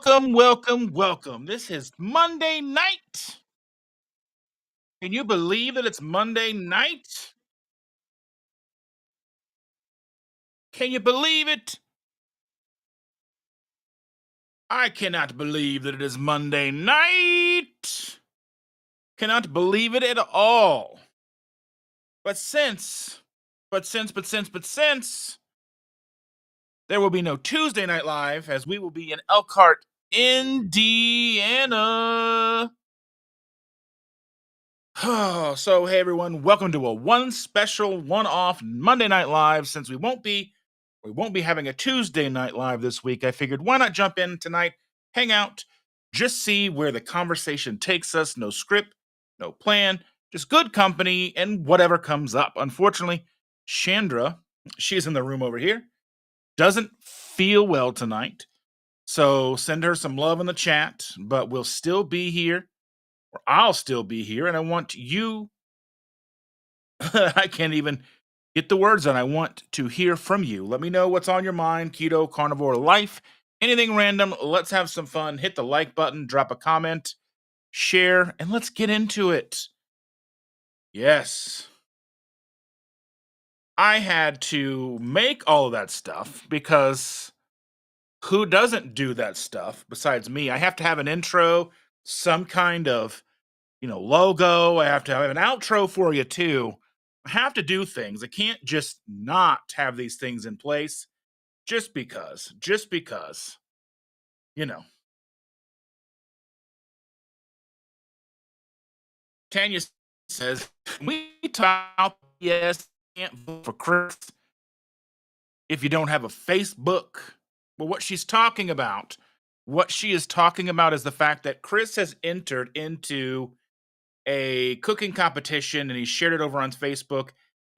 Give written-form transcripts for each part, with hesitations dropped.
Welcome, welcome, welcome. This is Monday night. Can you believe that it's Monday night? Can you believe it? I cannot believe that it is Monday night. Cannot believe it at all. But since there will be no Tuesday Night Live as we will be in Elkhart, Indiana. So hey everyone, welcome to a one special one-off Monday Night Live. Since we won't be having a Tuesday Night Live this week, I figured why not jump in tonight, hang out, just see where the conversation takes us. No script, no plan, just good company and whatever comes up. Unfortunately, Chandra, she's in the room over here, doesn't feel well tonight. So send her some love in the chat, but we'll still be here, or I'll still be here, and I want you I can't even get the words out. I want to hear from you. Let me know what's on your mind. Keto, carnivore, life, anything random. Let's have some fun. Hit the like button, drop a comment, share, and let's get into it. Yes. I had to make all of that stuff because who doesn't do that stuff besides me? I have to have an intro, some kind of logo. I have to have an outro for you too. I have to do things. I can't just not have these things in place just because, you know. Tanya says, we talk about yes, can't vote for Chris if you don't have a Facebook. Well, what she is talking about is the fact that Chris has entered into a cooking competition and he shared it over on Facebook.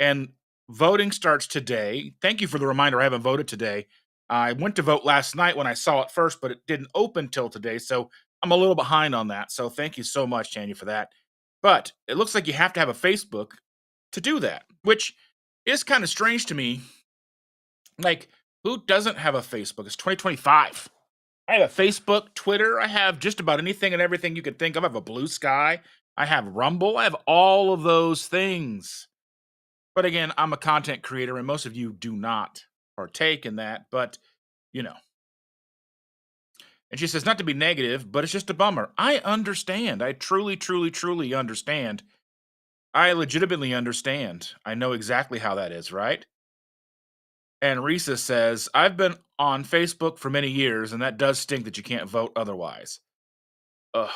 And voting starts today. Thank you for the reminder. I haven't voted today. I went to vote last night when I saw it first, but it didn't open till today. So I'm a little behind on that. So thank you so much, Tanya, for that. But it looks like you have to have a Facebook to do that, which is kind of strange to me. Like, who doesn't have a Facebook? It's 2025. I have a Facebook, Twitter. I have just about anything and everything you could think of. I have a Blue Sky. I have Rumble. I have all of those things. But again, I'm a content creator, and most of you do not partake in that. But, you know. And she says, not to be negative, but it's just a bummer. I understand. I truly, truly, truly understand. I legitimately understand. I know exactly how that is, right? And Risa says, I've been on Facebook for many years, and that does stink that you can't vote otherwise. Ugh.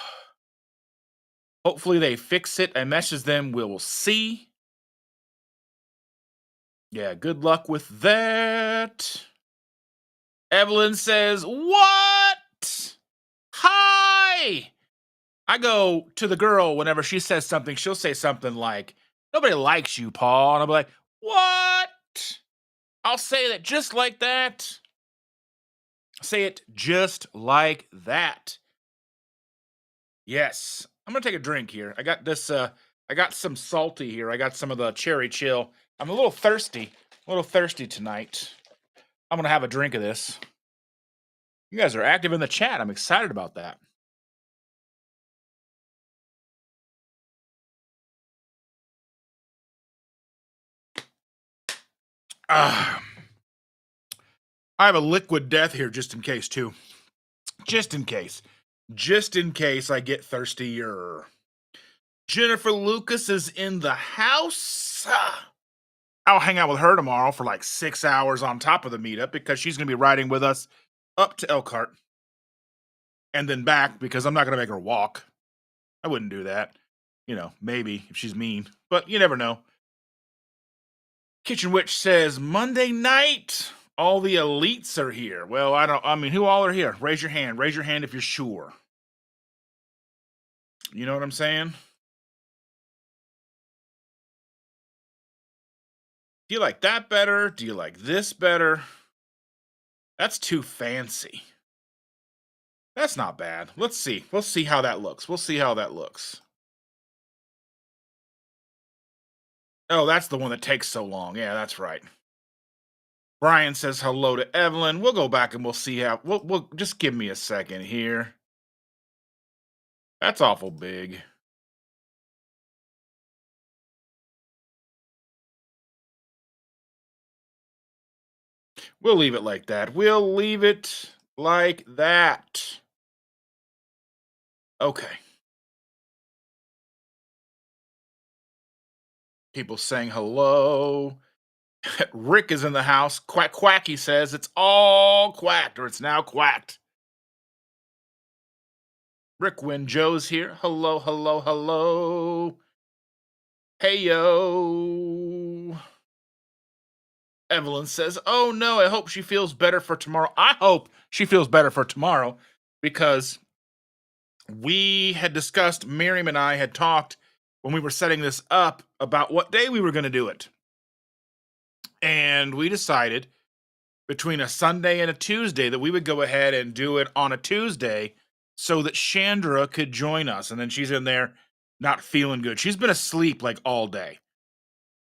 Hopefully they fix it. I message them. We'll see. Yeah, good luck with that. Evelyn says, what? Hi. I go to the girl whenever she says something. She'll say something like, nobody likes you, Paul. And I'll be like, what? I'll say that just like that. Say it just like that. Yes. I'm going to take a drink here. I got this, I got some salty here. I got some of the cherry chill. I'm a little thirsty tonight. I'm going to have a drink of this. You guys are active in the chat. I'm excited about that. I have a liquid death here just in case, too. Just in case. Just in case I get thirstier. Jennifer Lucas is in the house. I'll hang out with her tomorrow for like 6 hours on top of the meetup because she's going to be riding with us up to Elkhart and then back because I'm not going to make her walk. I wouldn't do that. Maybe if she's mean, but you never know. Kitchen Witch says, Monday night, all the elites are here. Well, who all are here? Raise your hand. Raise your hand if you're sure. You know what I'm saying? Do you like that better? Do you like this better? That's too fancy. That's not bad. Let's see. We'll see how that looks. Oh, that's the one that takes so long. Yeah, that's right. Brian says hello to Evelyn. We'll go back and we'll see how. We'll just give me a second here. That's awful big. We'll leave it like that. We'll leave it like that. Okay. People saying hello. Rick is in the house. Quack quack, he says. It's all quacked, or it's now quacked. Rick Win Joe's here. Hello, hello, hello. Hey yo. Evelyn says, "Oh no, I hope she feels better for tomorrow." I hope she feels better for tomorrow because we had discussed, Miriam and I had talked when we were setting this up about what day we were going to do it. And we decided between a Sunday and a Tuesday that we would go ahead and do it on a Tuesday so that Chandra could join us. And then she's in there not feeling good. She's been asleep like all day.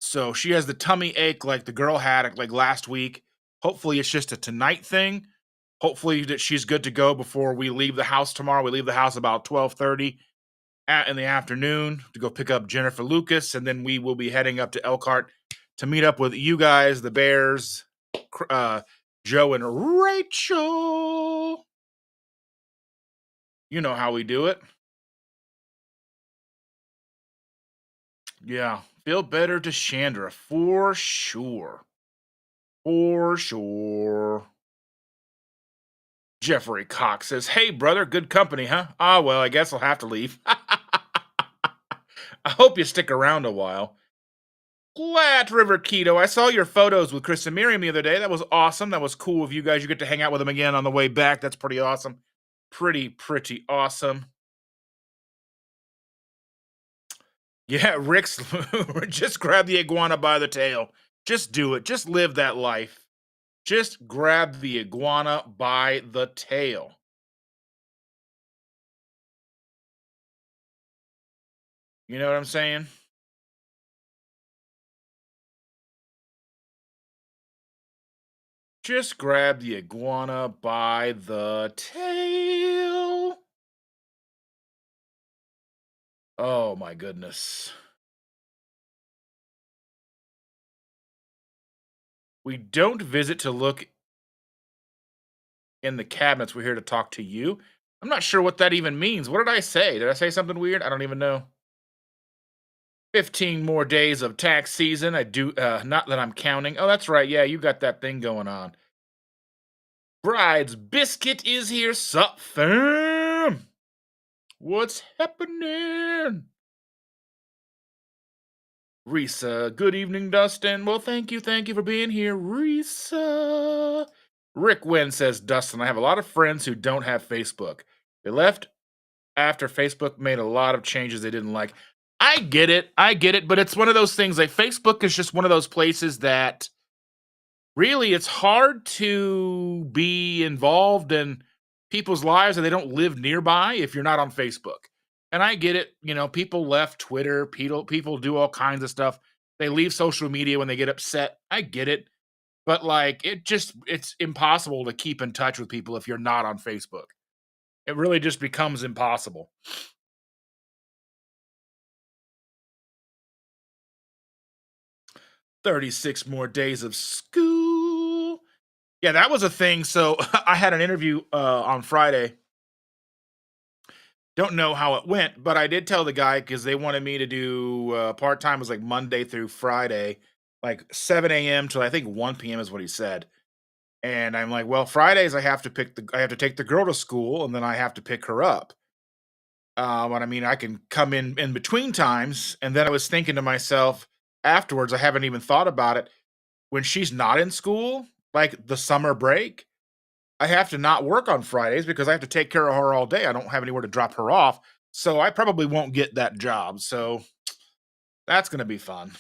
So she has the tummy ache like the girl had like last week. Hopefully it's just a tonight thing. Hopefully that she's good to go before we leave the house tomorrow. We leave the house about 12:30 in the afternoon to go pick up Jennifer Lucas, and then we will be heading up to Elkhart to meet up with you guys, the Bears, Joe and Rachel. You know how we do it. Yeah, feel better to Chandra for sure. For sure. Jeffrey Cox says, "Hey, brother, good company, huh? Ah, well, I guess I'll have to leave. I hope you stick around a while." Flat River Keto, I saw your photos with Chris and Miriam the other day. That was awesome. That was cool of you guys. You get to hang out with them again on the way back. That's pretty awesome. Pretty awesome. Yeah, Rick's just grab the iguana by the tail. Just do it. Just live that life. Just grab the iguana by the tail. You know what I'm saying? Just grab the iguana by the tail. Oh my goodness. We don't visit to look in the cabinets. We're here to talk to you. I'm not sure what that even means. What did I say? Did I say something weird? I don't even know. 15 more days of tax season. I do, not that I'm counting. Oh, that's right. Yeah, you got that thing going on. Bride's Biscuit is here. Sup, fam? What's happening? Risa, good evening, Dustin. Well, thank you for being here, Risa. Rick Wynn says, Dustin, I have a lot of friends who don't have Facebook. They left after Facebook made a lot of changes they didn't like. I get it, but it's one of those things like Facebook is just one of those places that really it's hard to be involved in people's lives and they don't live nearby if you're not on Facebook. And I get it, people left Twitter, people do all kinds of stuff. They leave social media when they get upset. I get it. But like it's impossible to keep in touch with people if you're not on Facebook. It really just becomes impossible. 36 more days of school. Yeah, that was a thing. So I had an interview on Friday. Don't know how it went, but I did tell the guy because they wanted me to do part time was like Monday through Friday, like 7 a.m. till I think 1 p.m. is what he said. And I'm like, well, Fridays I have to take the girl to school and then I have to pick her up. But I mean, I can come in between times. And then I was thinking to myself afterwards, I haven't even thought about it. When she's not in school, like the summer break, I have to not work on Fridays because I have to take care of her all day. I don't have anywhere to drop her off. So I probably won't get that job. So that's going to be fun.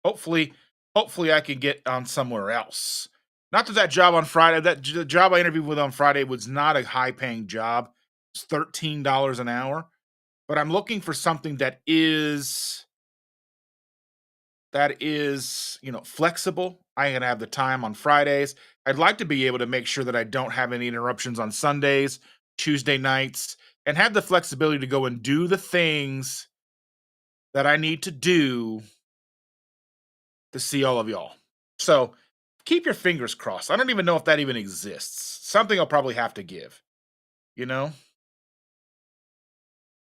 Hopefully, hopefully I can get on somewhere else. Not that job on Friday, the job I interviewed with on Friday was not a high paying job. It's $13 an hour, but I'm looking for something that is flexible I ain't gonna have the time on Fridays. I'd like to be able to make sure that I don't have any interruptions on Sundays, Tuesday nights, and have the flexibility to go and do the things that I need to do to see all of y'all. So keep your fingers crossed. I don't even know if that even exists. Something I'll probably have to give, you know?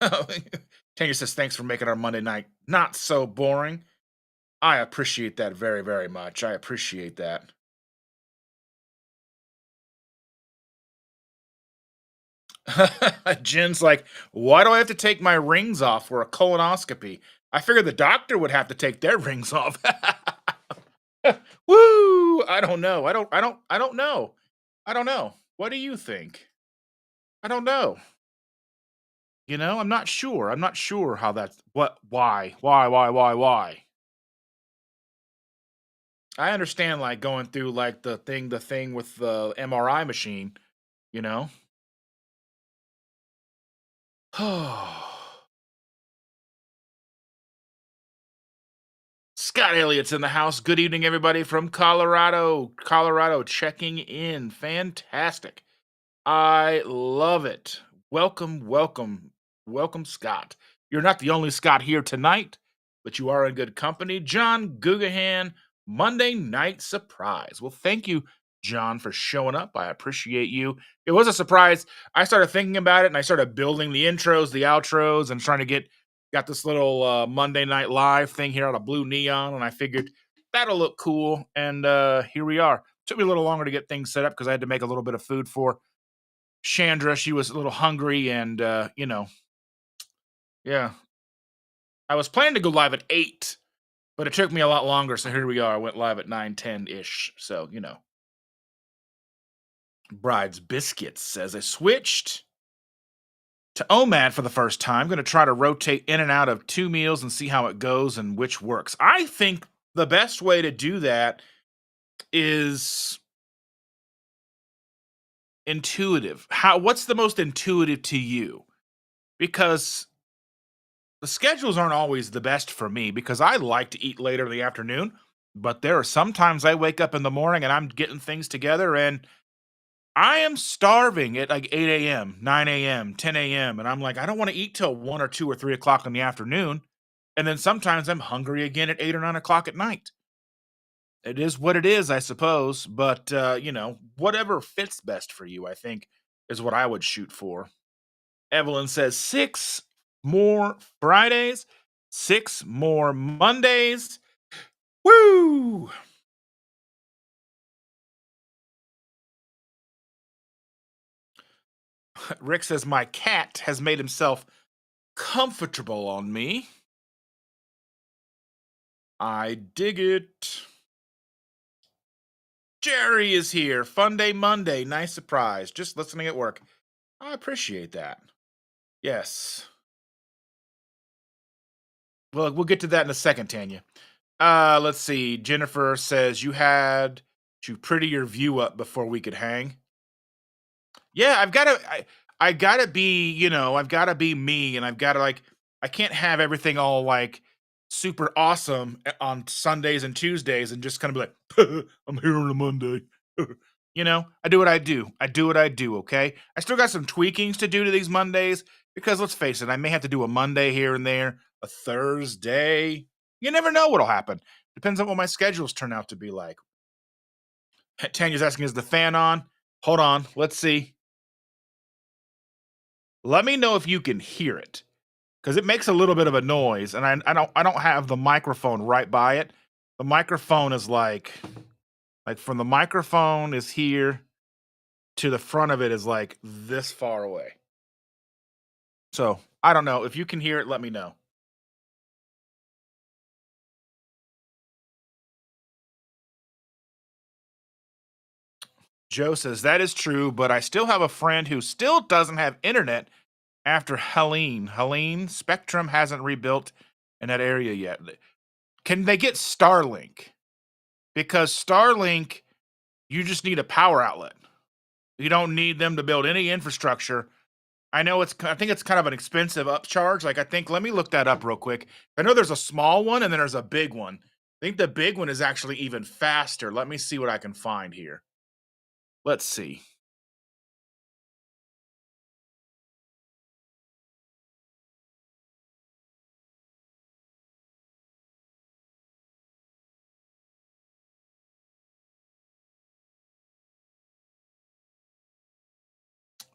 Tanya says, thanks for making our Monday night not so boring. I appreciate that very, very much. I appreciate that. Jen's like, why do I have to take my rings off for a colonoscopy? I figured the doctor would have to take their rings off. Woo! I don't know. I don't know. I don't know. What do you think? I don't know. I'm not sure. I'm not sure how that's what why. I understand like going through like the thing with the MRI machine, you know? Scott Elliott's in the house. Good evening, everybody from Colorado. Colorado checking in. Fantastic. I love it. Welcome, welcome, welcome, Scott. You're not the only Scott here tonight, but you are in good company. John Gugahan, Monday Night Surprise. Well, thank you, John, for showing up. I appreciate you. It was a surprise. I started thinking about it and I started building the intros, the outros, and trying to got this little Monday Night Live thing here out of blue neon, and I figured that'll look cool. And here we are. Took me a little longer to get things set up because I had to make a little bit of food for Chandra. She was a little hungry, and yeah. I was planning to go live at 8, but it took me a lot longer. So here we are. I went live at 9:10 ish. So Bride's Biscuits says I switched to OMAD for the first time. Going to try to rotate in and out of 2 meals and see how it goes and which works. I think the best way to do that is intuitive. What's the most intuitive to you? Because the schedules aren't always the best for me because I like to eat later in the afternoon, but there are sometimes I wake up in the morning and I'm getting things together and I am starving at like 8 a.m., 9 a.m., 10 a.m. And I'm like, I don't want to eat till 1 or 2 or 3 o'clock in the afternoon. And then sometimes I'm hungry again at 8 or 9 o'clock at night. It is what it is, I suppose. But, whatever fits best for you, I think, is what I would shoot for. Evelyn says 6 more Fridays, 6 more Mondays. Woo! Rick says my cat has made himself comfortable on me. I dig it. Jerry is here. Fun day Monday. Nice surprise. Just listening at work. I appreciate that. Yes. Well, we'll get to that in a second, Tanya. Let's see. Jennifer says you had to pretty your view up before we could hang. Yeah, I gotta be, I've gotta be me, and I've gotta like, I can't have everything all like super awesome on Sundays and Tuesdays and just kind of be like, I'm here on a Monday. I do what I do. I do what I do, okay? I still got some tweakings to do to these Mondays because let's face it, I may have to do a Monday here and there, a Thursday. You never know what'll happen. Depends on what my schedules turn out to be like. Tanya's asking, is the fan on? Hold on. Let's see. Let me know if you can hear it because it makes a little bit of a noise, and I don't have the microphone right by it. The microphone is like from the microphone is here to the front of it is like this far away. So I don't know if you can hear it. Let me know. Joe says that is true, but I still have a friend who still doesn't have internet after Helene. Helene, Spectrum hasn't rebuilt in that area yet. Can they get Starlink? Because Starlink, you just need a power outlet. You don't need them to build any infrastructure. I think it's kind of an expensive upcharge. Like I think, let me look that up real quick. I know there's a small one and then there's a big one. I think the big one is actually even faster. Let me see what I can find here. Let's see.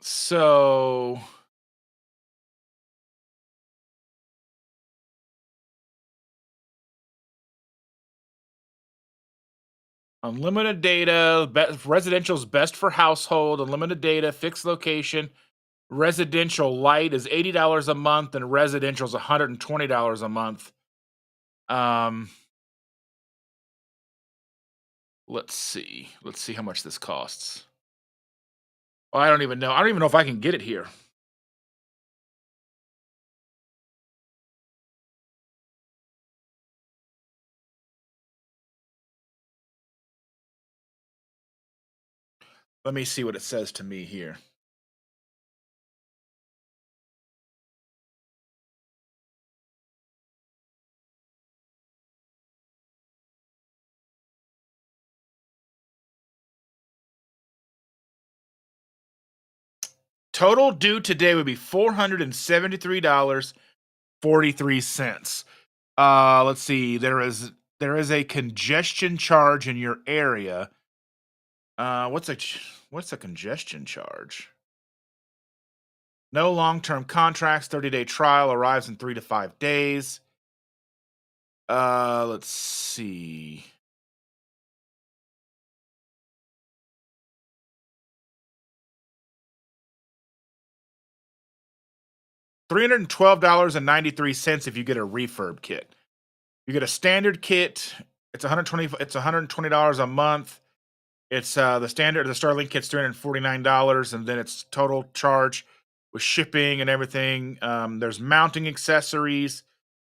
So, unlimited data, residential is best for household, unlimited data, fixed location. Residential light is $80 a month, and residential is $120 a month. Um, let's see. Let's see how much this costs. Oh, I don't even know. I don't even know if I can get it here. Let me see what it says to me here. Total due today would be $473.43. Let's see. There is a congestion charge in your area. What's a congestion charge? No long-term contracts. 30-day trial arrives in 3 to 5 days. Let's see. $312.93 if you get a refurb kit. You get a standard kit. It's 120. It's $120 a month. It's the standard. The Starlink kit's $349, and then it's total charge with shipping and everything. There's mounting accessories,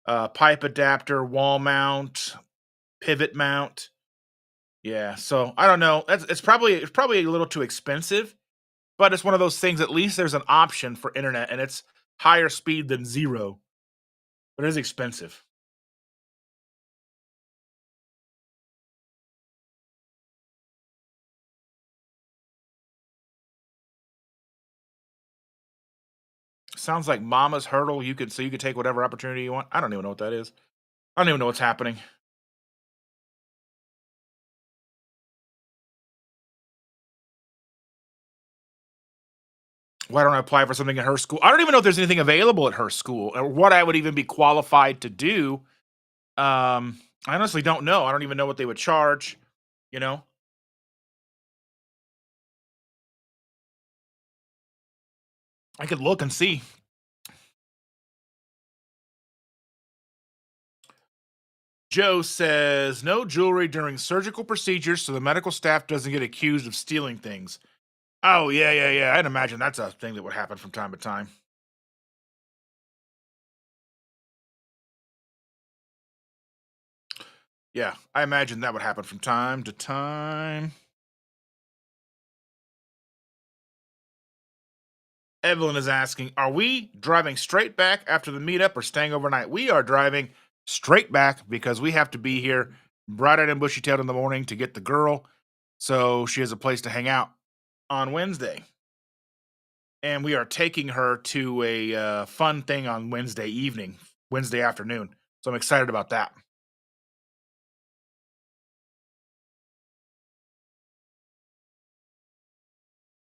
pipe adapter, wall mount, pivot mount. Yeah, so I don't know. It's probably a little too expensive, but it's one of those things. At least there's an option for internet, and it's higher speed than zero, but it is expensive. Sounds like Mama's hurdle. You could take whatever opportunity you want. I don't even know what that is. I don't even know what's happening. Why don't I apply for something at her school? I don't even know if there's anything available at her school or what I would even be qualified to do. I honestly don't know. I don't even know what they would charge. You know, I could look and see. Joe says no jewelry during surgical procedures so the medical staff doesn't get accused of stealing things. Oh, yeah, yeah, yeah. I'd imagine that's a thing that would happen from time to time. Yeah, I imagine that would happen from time to time. Evelyn is asking, are we driving straight back after the meetup or staying overnight? We are driving straight back because we have to be here bright eyed and bushy tailed in the morning to get the girl so she has a place to hang out on Wednesday. And we are taking her to a fun thing on Wednesday evening, Wednesday afternoon. So I'm excited about that.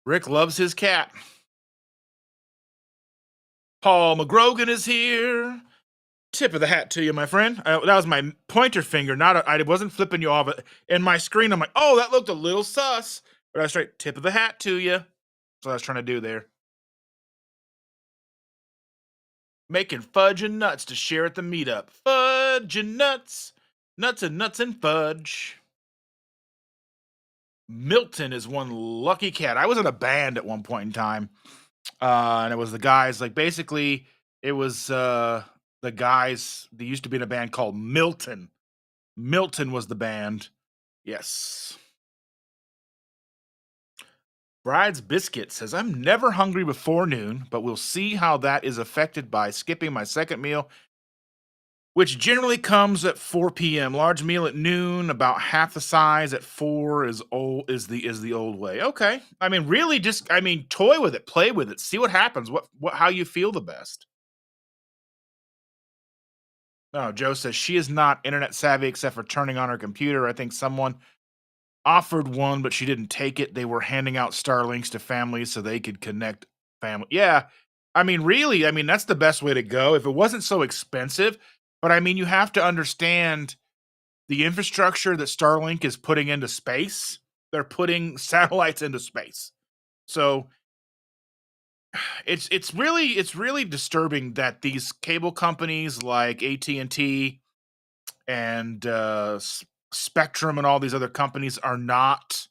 Rick loves his cat. Paul McGrogan is here. Tip of the hat to you, my friend. That was my pointer finger. I wasn't flipping you off. In my screen, I'm like, oh, that looked a little sus. But I was straight tip of the hat to you. That's what I was trying to do there. Making fudge and nuts to share at the meetup. Fudge and nuts. Nuts and fudge. Milton is one lucky cat. I was in a band at one point in time. And it was the guys, like basically, it was the guys, they used to be in a band called Milton. Milton was the band. Yes. Bride's Biscuit says, I'm never hungry before noon, but we'll see how that is affected by skipping my second meal. which generally comes at 4 p.m. Large meal at noon, about half the size at 4 is the old way. Okay. I mean, really just toy with it, play with it, see what happens, what how you feel the best. No, Joe says she is not internet savvy except for turning on her computer. I think someone offered one, but she didn't take it. They were handing out Starlinks to families so they could connect family. Yeah. I mean, really, that's the best way to go if it wasn't so expensive. But you have to understand the infrastructure that Starlink is putting into space. They're putting satellites into space. So it's really disturbing that these cable companies like AT&T and Spectrum and all these other companies are not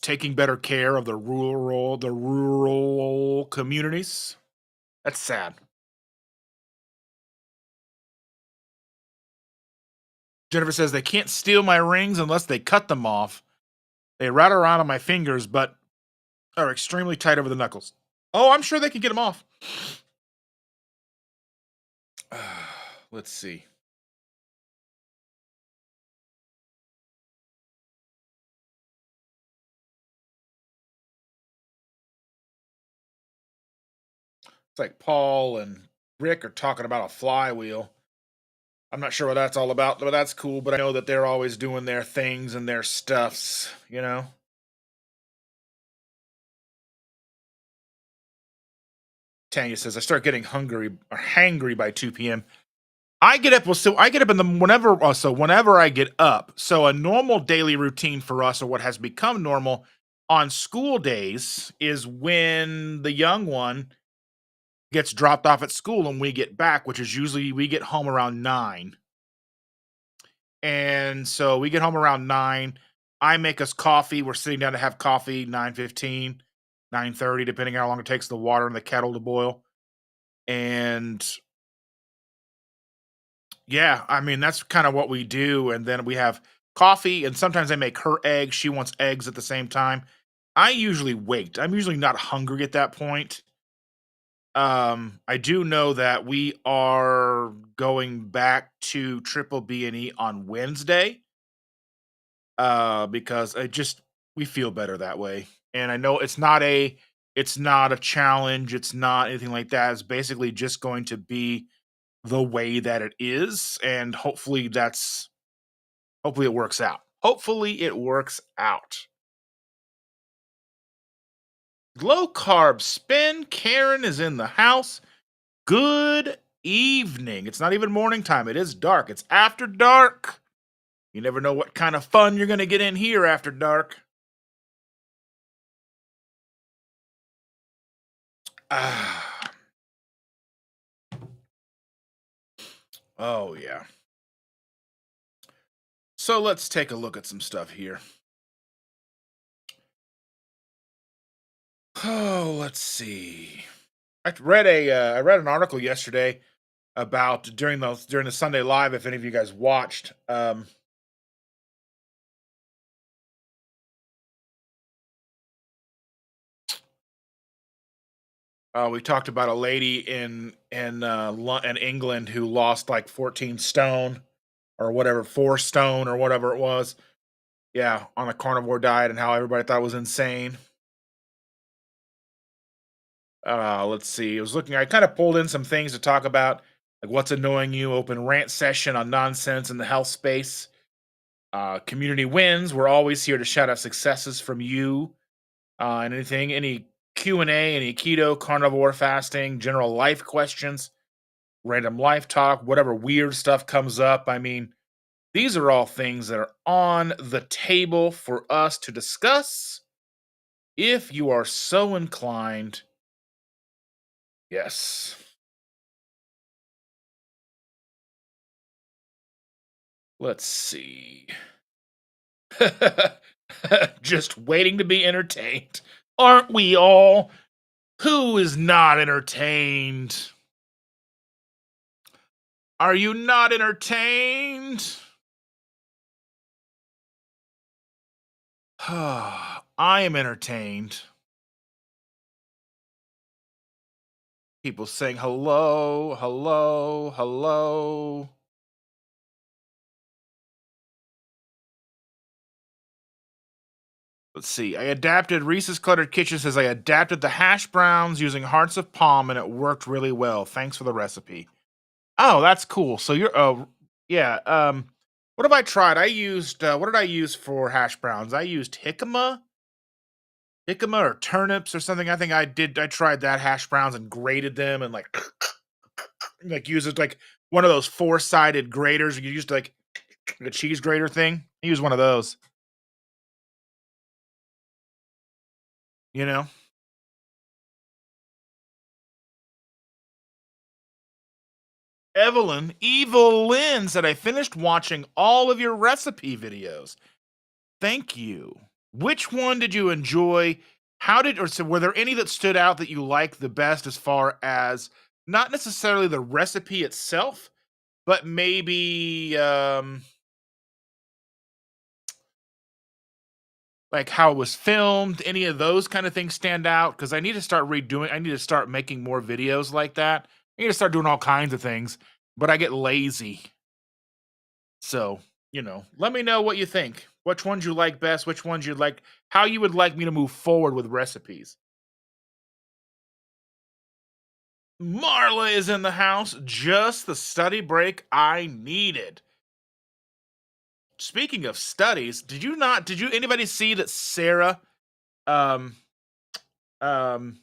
taking better care of the rural communities. That's sad. Jennifer says they can't steal my rings unless they cut them off. They rattle around on my fingers, but are extremely tight over the knuckles. Oh, I'm sure they can get them off. Let's see. It's like Paul and Rick are talking about a flywheel. I'm not sure what that's all about, but that's cool. But I know that they're always doing their things and their stuffs. Tanya says I start getting hungry or hangry by 2 p.m. I get up. Well, so I get up in the whenever I get up. So a normal daily routine for us, or what has become normal on school days, is when the young one gets dropped off at school and we get back, which is usually we get home around 9. And so we get home around 9. I make us coffee. We're sitting down to have coffee 9:15, 9:30, depending on how long it takes the water in the kettle to boil. And yeah, that's kind of what we do. And then we have coffee, and sometimes I make her eggs. She wants eggs at the same time. I usually wait. I'm usually not hungry at that point. I do know that we are going back to Triple B and E on Wednesday, because I just we feel better that way. And I know it's not a challenge, it's not anything like that. It's basically just going to be the way that it is, and hopefully it works out. Hopefully it works out. Low carb spin. Karen is in the house. Good evening. It's not even morning time. It is dark. It's after dark. You never know what kind of fun you're going to get in here after dark. Ah, oh, yeah. So let's take a look at some stuff here. Oh, let's see. I read an article yesterday about during the Sunday Live. If any of you guys watched, we talked about a lady in England who lost like 14 stone or whatever, 4 stone or whatever it was. Yeah, on a carnivore diet, and how everybody thought it was insane. Let's see. I kind of pulled in some things to talk about, like what's annoying you, open rant session on nonsense in the health space. Community wins. We're always here to shout out successes from you. And any Q&A, any keto, carnivore, fasting, general life questions, random life talk, whatever weird stuff comes up. These are all things that are on the table for us to discuss if you are so inclined. Yes. Let's see. Just waiting to be entertained. Aren't we all? Who is not entertained? Are you not entertained? I am entertained. People saying hello, hello, hello. Let's see. I adapted Reese's Cluttered Kitchen says I adapted the hash browns using hearts of palm and it worked really well. Thanks for the recipe. Oh, that's cool. So you're yeah, what have I tried? I used what did I use for hash browns? I used jicama or turnips or something. I tried that hash browns and grated them and like use it like one of those four-sided graters you used to like a cheese grater thing. I use one of those, you know. Evil Lynn said I finished watching all of your recipe videos. Thank you. Which one did you enjoy? How did or so were there any that stood out that you liked the best as far as not necessarily the recipe itself, but maybe like how it was filmed, any of those kind of things stand out? Because I need to start making more videos like that. I need to start doing all kinds of things, but I get lazy. So, let me know what you think. Which ones you like best, which ones you'd like, how you would like me to move forward with recipes. Marla is in the house. Just the study break I needed. Speaking of studies, did you anybody see that Sarah um um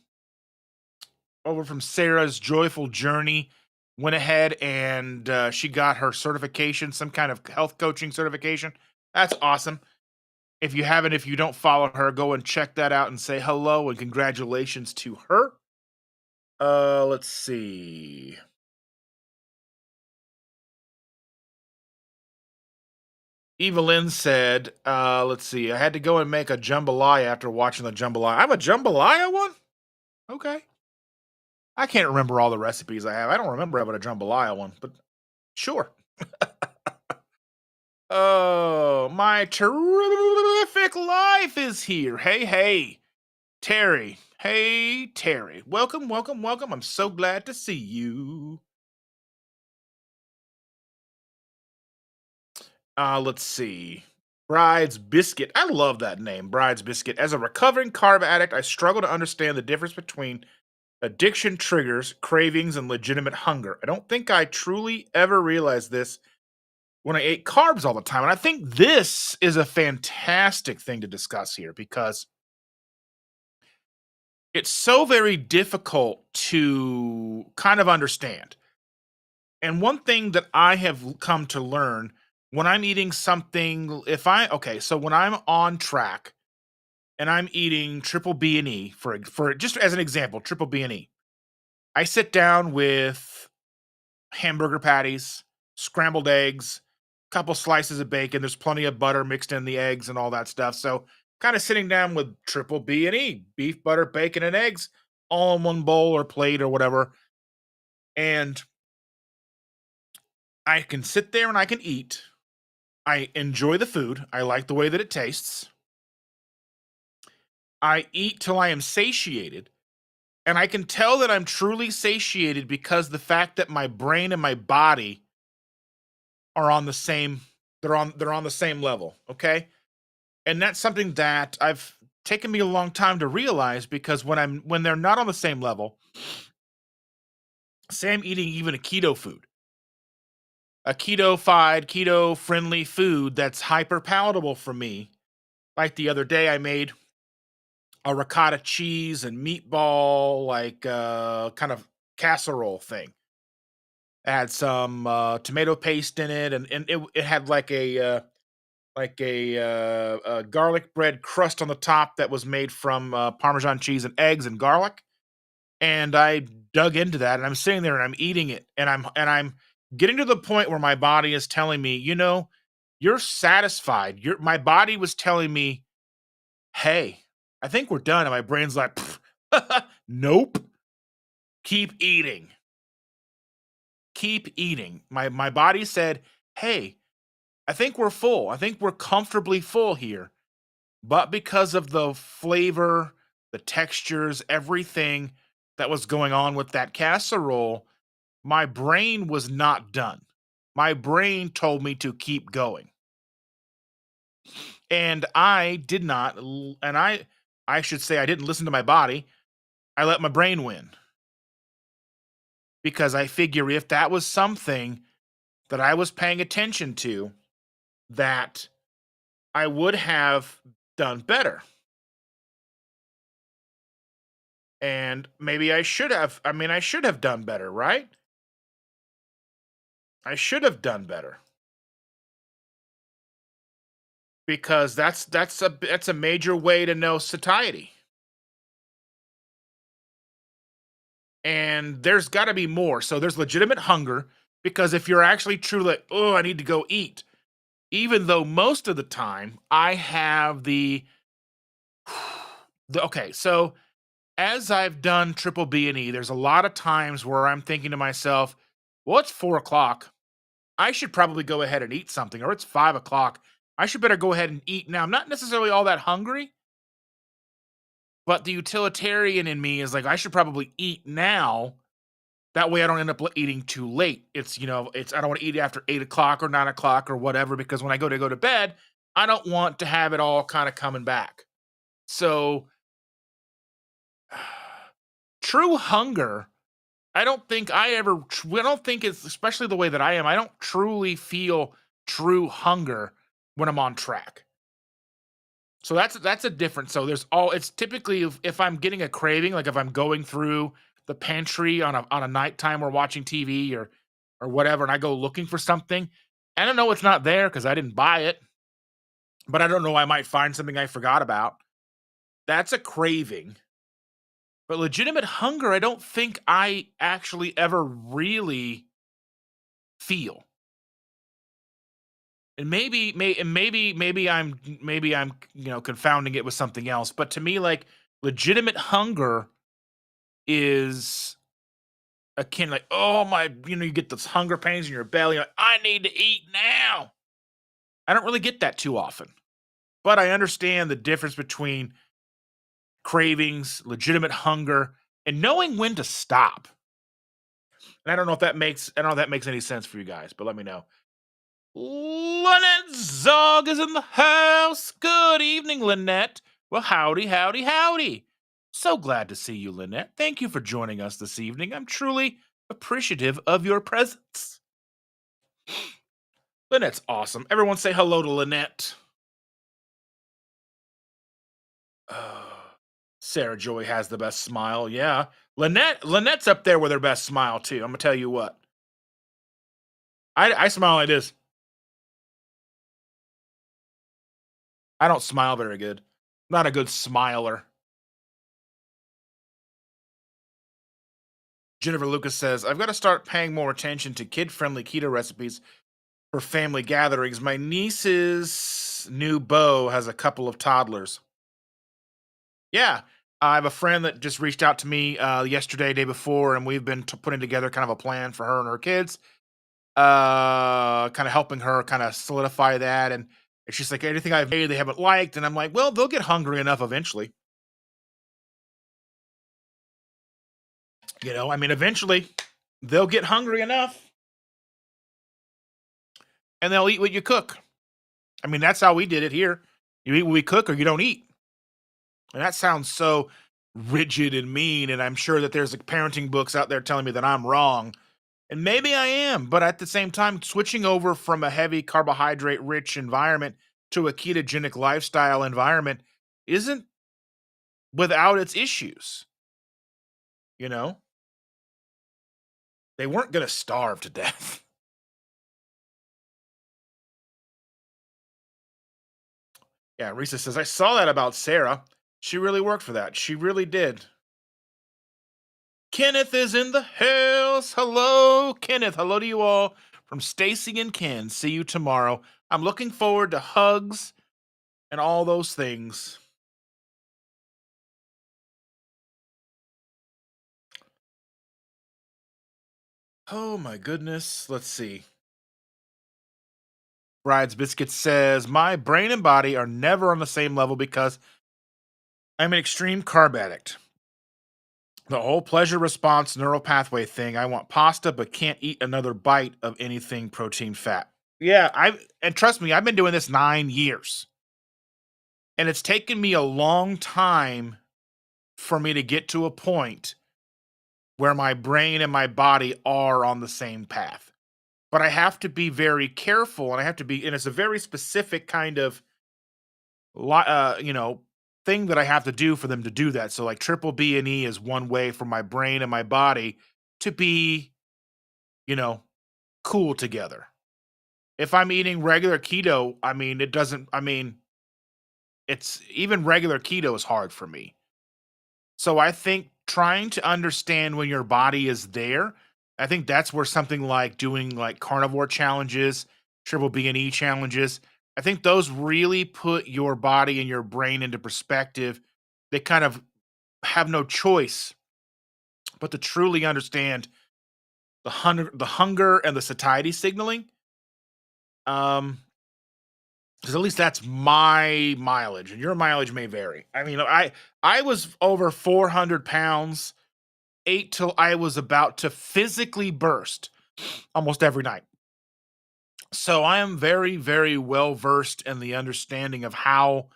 over from Sarah's Joyful Journey went ahead and she got her certification, some kind of health coaching certification? That's awesome. If you don't follow her, go and check that out and say hello and congratulations to her. Let's see. Evelyn said, let's see, I had to go and make a jambalaya after watching the jambalaya. I have a jambalaya one? Okay. I can't remember all the recipes I have. I don't remember having a jambalaya one, but sure. Oh, my terrific life is here. Hey, hey, Terry. Hey, Terry. Welcome, welcome, welcome. I'm so glad to see you. Let's see. Bride's Biscuit. I love that name, Bride's Biscuit. As a recovering carb addict, I struggle to understand the difference between addiction triggers, cravings, and legitimate hunger. I don't think I truly ever realized this when I ate carbs all the time. And I think this is a fantastic thing to discuss here because it's so very difficult to kind of understand. And one thing that I have come to learn when I'm eating something, okay, so when I'm on track and I'm eating triple B and E for just as an example, triple B and E, I sit down with hamburger patties, scrambled eggs, couple slices of bacon. There's plenty of butter mixed in the eggs and all that stuff. So kind of sitting down with triple B and E, beef, butter, bacon, and eggs, all in one bowl or plate or whatever. And I can sit there and I can eat. I enjoy the food. I like the way that it tastes. I eat till I am satiated. And I can tell that I'm truly satiated because the fact that my brain and my body are on the same they're on the same level, okay? And that's something that I've taken me a long time to realize because when they're not on the same level, say I'm eating even a keto food, a keto friendly food that's hyper palatable for me. Like the other day I made a ricotta cheese and meatball kind of casserole thing. It had some tomato paste in it, and it had a garlic bread crust on the top that was made from Parmesan cheese and eggs and garlic. And I dug into that, and I'm sitting there and I'm eating it, and I'm getting to the point where my body is telling me, you're satisfied. My body was telling me, hey, I think we're done. And my brain's like, nope, keep eating, keep eating. My body said, hey, I think we're full. I think we're comfortably full here. But because of the flavor, the textures, everything, that was going on with that casserole, my brain was not done. My brain told me to keep going. And I did not and I should say I didn't listen to my body. I let my brain win because I figure if that was something that I was paying attention to, that I would have done better. And maybe I should have. I mean, I should have done better, right? I should have done better because that's a major way to know satiety. And there's got to be more. So there's legitimate hunger because if you're actually truly like, oh, I need to go eat, even though most of the time I have okay, so as I've done triple B and E, there's a lot of times where I'm thinking to myself, well, it's 4 o'clock. I should probably go ahead and eat something, or it's 5 o'clock. I should better go ahead and eat now. I'm not necessarily all that hungry, but the utilitarian in me is like, I should probably eat now. That way I don't end up eating too late. I don't want to eat after 8 o'clock or 9 o'clock or whatever, because when I go to bed, I don't want to have it all kind of coming back. So true hunger, I don't think it's, especially the way that I am, I don't truly feel true hunger when I'm on track. So that's a difference. So it's typically if I'm getting a craving, like if I'm going through the pantry on a nighttime or watching TV or whatever, and I go looking for something, I don't know it's not there because I didn't buy it, but I don't know, I might find something I forgot about. That's a craving. But legitimate hunger, I don't think I actually ever really feel. And maybe I'm confounding it with something else. But to me, like, legitimate hunger is akin, like, oh my, you get those hunger pains in your belly, like, I need to eat now. I don't really get that too often. But I understand the difference between cravings, legitimate hunger, and knowing when to stop. And I don't know if that makes any sense for you guys, but let me know. Lynette Zog is in the house. Good evening, Lynette. Well, howdy, howdy, howdy. So glad to see you, Lynette. Thank you for joining us this evening. I'm truly appreciative of your presence. Lynette's awesome. Everyone say hello to Lynette. Oh, Sarah Joy has the best smile. Yeah. Lynette's up there with her best smile, too. I'm going to tell you what. I smile like this. I don't smile very good. Not a good smiler. Jennifer Lucas says, I've got to start paying more attention to kid friendly keto recipes for family gatherings. My niece's new beau has a couple of toddlers. Yeah. I have a friend that just reached out to me yesterday, day before, and we've been putting together kind of a plan for her and her kids, kind of helping her kind of solidify that. And she's like, anything I've made they haven't liked. And I'm like, well, they'll get hungry enough eventually. I mean, eventually they'll get hungry enough and they'll eat what you cook. I mean, that's how we did it here. You eat what we cook or you don't eat. And that sounds so rigid and mean. And I'm sure that there's like parenting books out there telling me that I'm wrong. And maybe I am. But at the same time, switching over from a heavy carbohydrate rich environment to a ketogenic lifestyle environment isn't without its issues. You know, they weren't going to starve to death. Yeah, Risa says, I saw that about Sarah. She really worked for that. She really did. Kenneth is in the house. Hello, Kenneth. Hello to you all from Stacy and Ken. See you tomorrow. I'm looking forward to hugs and all those things. Oh my goodness. Let's see. Bride's Biscuit says, my brain and body are never on the same level because I'm an extreme carb addict. The whole pleasure response neural pathway thing. I want pasta, but can't eat another bite of anything protein fat. Yeah, and trust me, I've been doing this 9 years, and it's taken me a long time for me to get to a point where my brain and my body are on the same path. But I have to be very careful, and I have to be, and it's a very specific kind of, you know, thing that I have to do for them to do that. So, like triple B and E is one way for my brain and my body to be, you know, cool together. If I'm eating regular keto, I mean, it doesn't. I mean, it's even regular keto is hard for me. So I think trying to understand when your body is there, I think that's where something like doing like carnivore challenges, triple B and E challenges, I think those really put your body and your brain into perspective. They kind of have no choice but to truly understand the hunger and the satiety signaling. Um, because at least that's my mileage, and your mileage may vary. I mean, I was over 400 pounds, ate till I was about to physically burst almost every night. So I am very, very well versed in the understanding of how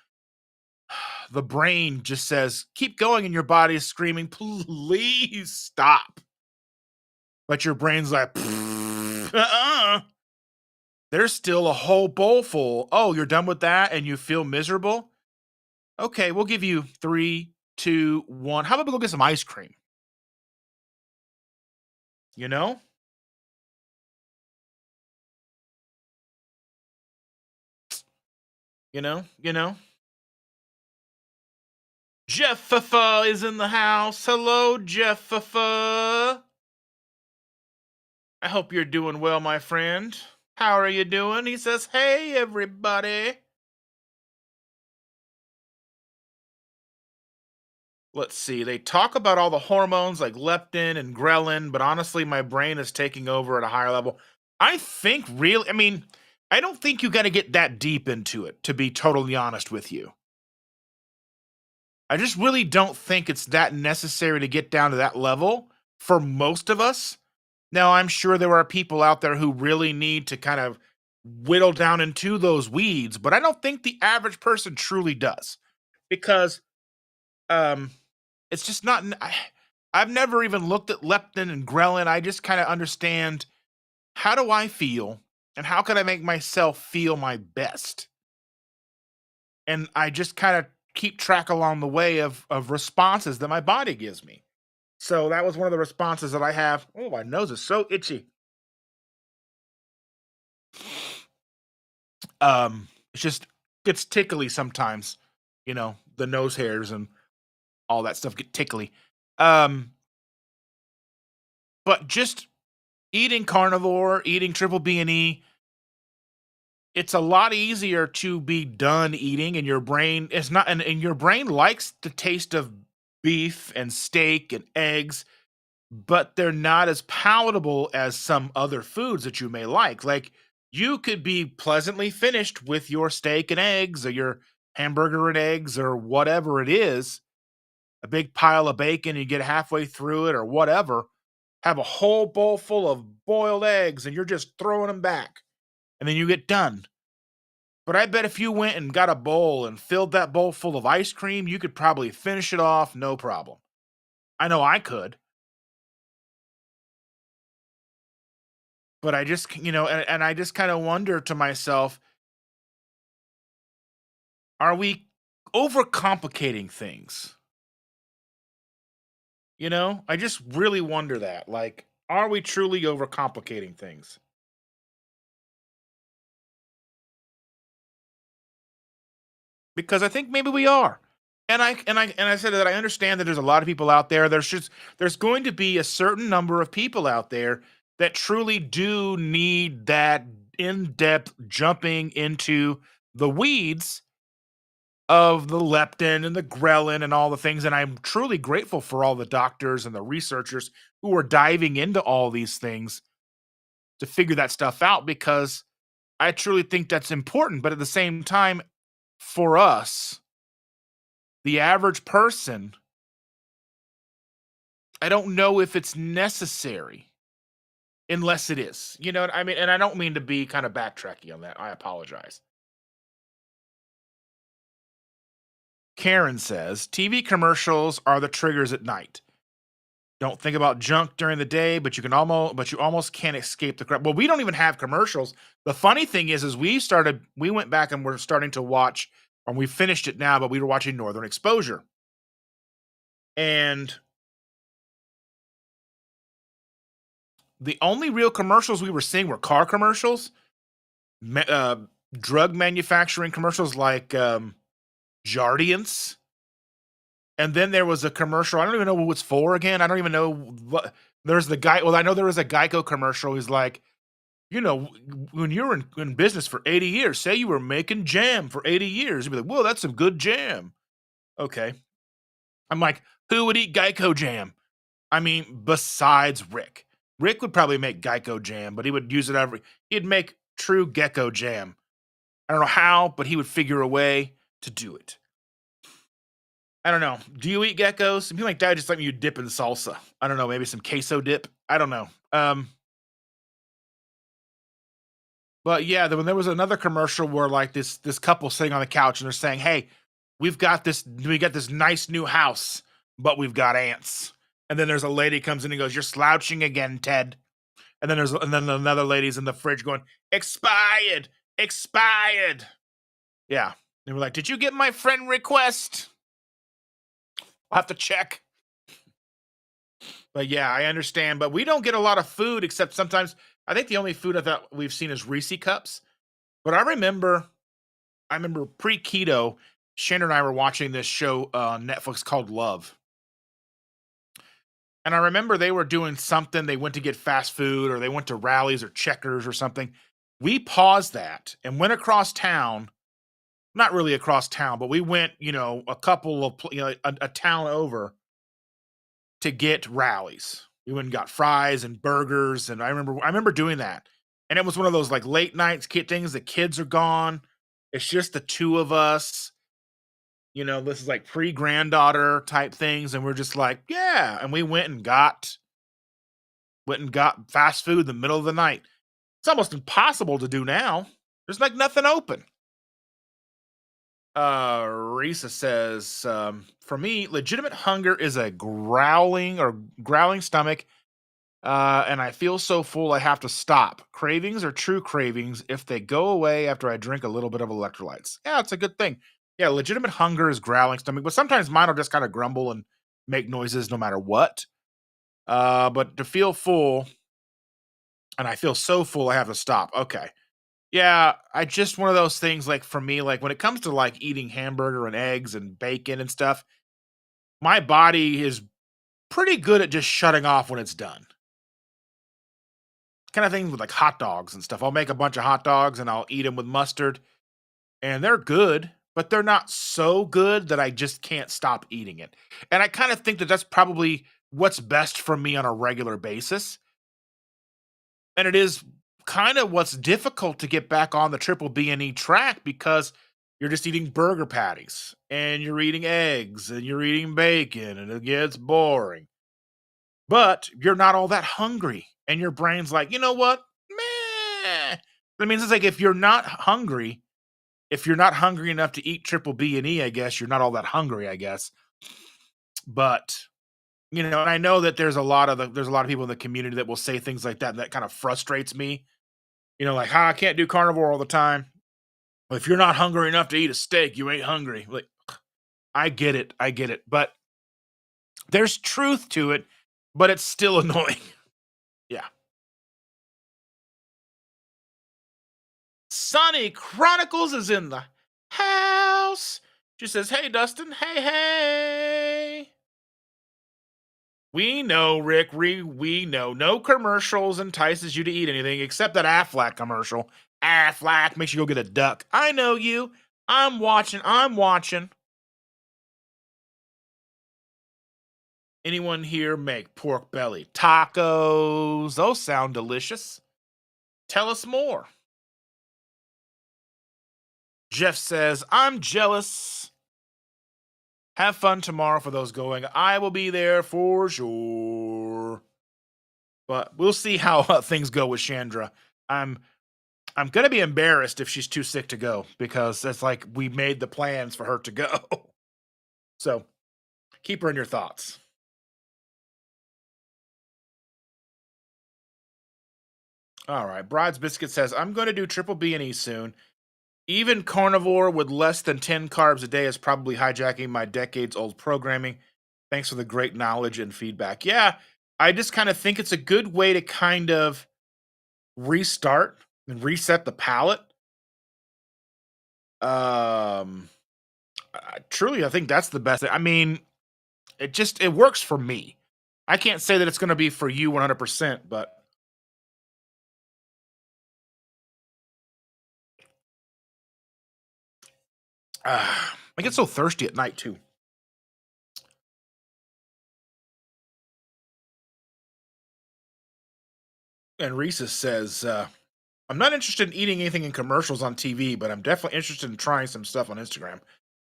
the brain just says, keep going, and your body is screaming, please stop. But your brain's like, there's still a whole bowl full. Oh, you're done with that and you feel miserable? Okay, we'll give you three, two, one. How about we go get some ice cream? You know? You know? Jeffifa is in the house. Hello, Jeffifa. I hope you're doing well, my friend. How are you doing? He says, hey, everybody. Let's see. They talk about all the hormones like leptin and ghrelin, but honestly, my brain is taking over at a higher level. I think really, I mean, I don't think you got to get that deep into it, to be totally honest with you. I just really don't think it's that necessary to get down to that level for most of us. Now, I'm sure there are people out there who really need to kind of whittle down into those weeds, but I don't think the average person truly does, because um it's just not I've never even looked at leptin and ghrelin. I just kind of understand, how do I feel and how can I make myself feel my best? And I just kind of keep track along the way of responses that my body gives me. So that was one of the responses that I have. Oh, my nose is so itchy. It's just gets tickly sometimes. The nose hairs and all that stuff get tickly. Um, but just eating carnivore, eating triple B and E, it's a lot easier to be done eating, and your brain is not, and your brain likes the taste of beef and steak and eggs, but they're not as palatable as some other foods that you may like. Like, you could be pleasantly finished with your steak and eggs, or your hamburger and eggs, or whatever it is, a big pile of bacon, you get halfway through it or whatever, have a whole bowl full of boiled eggs and you're just throwing them back, and then you get done. But I bet if you went and got a bowl and filled that bowl full of ice cream, you could probably finish it off no problem. I know I could, but I just, and I just kind of wonder to myself, are we overcomplicating things? I just really wonder that. Like, are we truly overcomplicating things? Because I think maybe we are. And I said that I understand that there's a lot of people out there. There's going to be a certain number of people out there that truly do need that in-depth jumping into the weeds of the leptin and the ghrelin and all the things. And I'm truly grateful for all the doctors and the researchers who are diving into all these things to figure that stuff out, because I truly think that's important. But at the same time, for us, the average person, I don't know if it's necessary unless it is. You know what I mean? And I don't mean to be kind of backtracky on that. I apologize. Karen says TV commercials are the triggers at night. Don't think about junk during the day, but you almost can't escape the crap. Well, we don't even have commercials. The funny thing is we went back and we're starting to watch, and we finished it now, but we were watching Northern Exposure. And the only real commercials we were seeing were car commercials, ma- uh, drug manufacturing commercials like Jardiance. And then there was a commercial. I don't even know who it's for again. I don't even know what. There's the guy. Well, I know there was a Geico commercial. He's like, when you're in business for 80 years, say you were making jam for 80 years, you'd be like, whoa, that's some good jam. Okay. I'm like, who would eat Geico jam? I mean, besides Rick. Rick would probably make Geico jam, but he would use it he'd make true gecko jam. I don't know how, but he would figure a way to do it. I don't know. Do you eat geckos? Something like that, just like you dip in salsa. I don't know, maybe some queso dip. I don't know. But yeah, then when there was another commercial where like this couple sitting on the couch and they're saying, "Hey, we got this nice new house, but we've got ants." And then there's a lady comes in and goes, "You're slouching again, Ted." And then another lady's in the fridge going, "Expired, expired." Yeah, they were like, "Did you get my friend request?" I'll have to check. But yeah, I understand. But we don't get a lot of food except sometimes. I think the only food I thought we've seen is Reese cups. But I remember pre keto, Shannon and I were watching this show on Netflix called Love. And I remember they were doing something. They went to get fast food or they went to rallies or checkers or something. We paused that and went across town. Not really across town, but we went, a couple of, a town over to get rallies. We went and got fries and burgers. And I remember doing that. And it was one of those like late nights kid things. The kids are gone. It's just the two of us. This is like pre-granddaughter type things, and we're just like, yeah. And we went and got fast food in the middle of the night. It's almost impossible to do now. There's like nothing open. Risa says, for me, legitimate hunger is a growling stomach, and I feel so full I have to stop. Cravings are true cravings if they go away after I drink a little bit of electrolytes. Yeah, it's a good thing. Yeah, legitimate hunger is growling stomach, but sometimes mine will just kind of grumble and make noises no matter what. But to feel full, and I feel so full I have to stop. Okay. Yeah, I just one of those things like for me, like when it comes to like eating hamburger and eggs and bacon and stuff, my body is pretty good at just shutting off when it's done. Kind of thing with like hot dogs and stuff. I'll make a bunch of hot dogs and I'll eat them with mustard, and they're good, but they're not so good that I just can't stop eating it. And I kind of think that that's probably what's best for me on a regular basis. And it is kind of what's difficult to get back on the triple B and E track because you're just eating burger patties and you're eating eggs and you're eating bacon and it gets boring. But you're not all that hungry. And your brain's like, you know what? Meh. That means it's like if you're not hungry enough to eat triple B and E, I guess you're not all that hungry, I guess. But and I know that there's a lot of people in the community that will say things like that, and that kind of frustrates me. Like, I can't do carnivore all the time. Well, if you're not hungry enough to eat a steak, you ain't hungry. Like, I get it. I get it. But there's truth to it, but it's still annoying. Yeah. Sunny Chronicles is in the house. She says, "Hey, Dustin. Hey, hey." We know, Rick. We know. No commercials entices you to eat anything except that Aflac commercial. Aflac makes you go get a duck. I know you. I'm watching. I'm watching. Anyone here make pork belly tacos? Those sound delicious. Tell us more. Jeff says, I'm jealous. Have fun tomorrow for those going. I will be there for sure. But we'll see how things go with Chandra. I'm I'm gonna be embarrassed if she's too sick to go because it's like we made the plans for her to go. So keep her in your thoughts. All right. Bride's Biscuit says, I'm going to do triple B and E soon. Even carnivore with less than 10 carbs a day is probably hijacking my decades old programming. Thanks for the great knowledge and feedback. Yeah, I just kind of think it's a good way to kind of restart and reset the palate. Um, Truly, I think that's the best. I mean, it works for me. I can't say that it's going to be for you 100%, but I get so thirsty at night too. And Risa says, I'm not interested in eating anything in commercials on TV, but I'm definitely interested in trying some stuff on Instagram.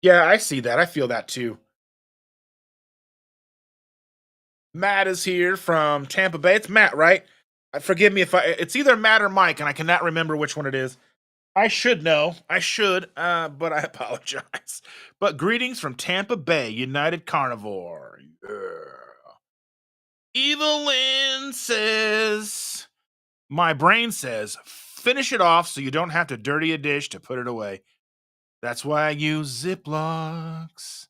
Yeah, I see that. I feel that too. Matt is here from Tampa Bay. It's Matt, right? Forgive me if it's either Matt or Mike, and I cannot remember which one it is. I should know. I should, but I apologize. But greetings from Tampa Bay, United Carnivore. Yeah. Evelyn says, my brain says, finish it off so you don't have to dirty a dish to put it away. That's why I use Ziplocs.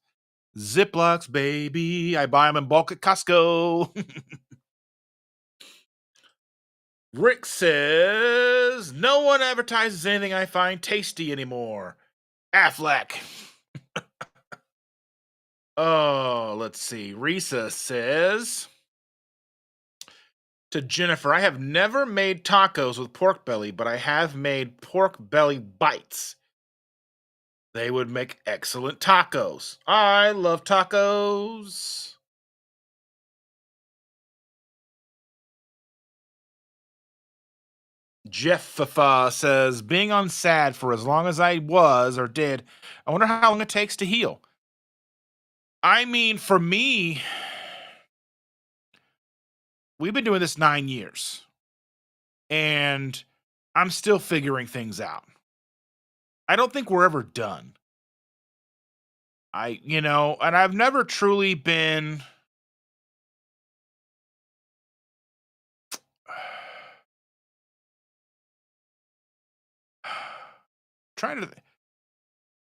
Ziplocs, baby. I buy them in bulk at Costco. Rick says, no one advertises anything I find tasty anymore. Affleck. Oh, let's see. Risa says to Jennifer, I have never made tacos with pork belly, but I have made pork belly bites. They would make excellent tacos. I love tacos. Jeff says, being on SAD for as long as I was or did, I wonder how long it takes to heal. I mean, for me, we've been doing this 9 years and I'm still figuring things out. I don't think we're ever done. And I've never truly been trying to,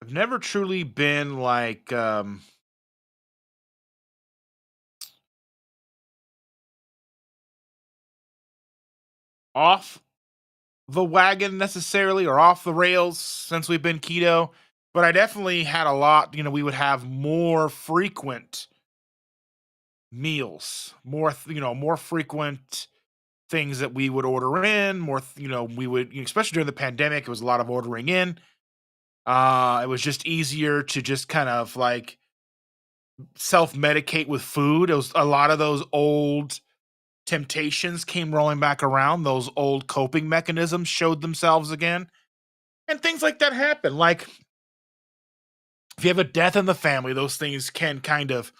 I've never truly been like, off the wagon necessarily or off the rails since we've been keto, but I definitely had a lot, we would have more frequent meals, more frequent things that we would order in, we would, especially during the pandemic, it was a lot of ordering in. It was just easier to just kind of like self-medicate with food. It was a lot of those old temptations came rolling back around. Those old coping mechanisms showed themselves again. And things like that happen. Like if you have a death in the family, those things can kind of,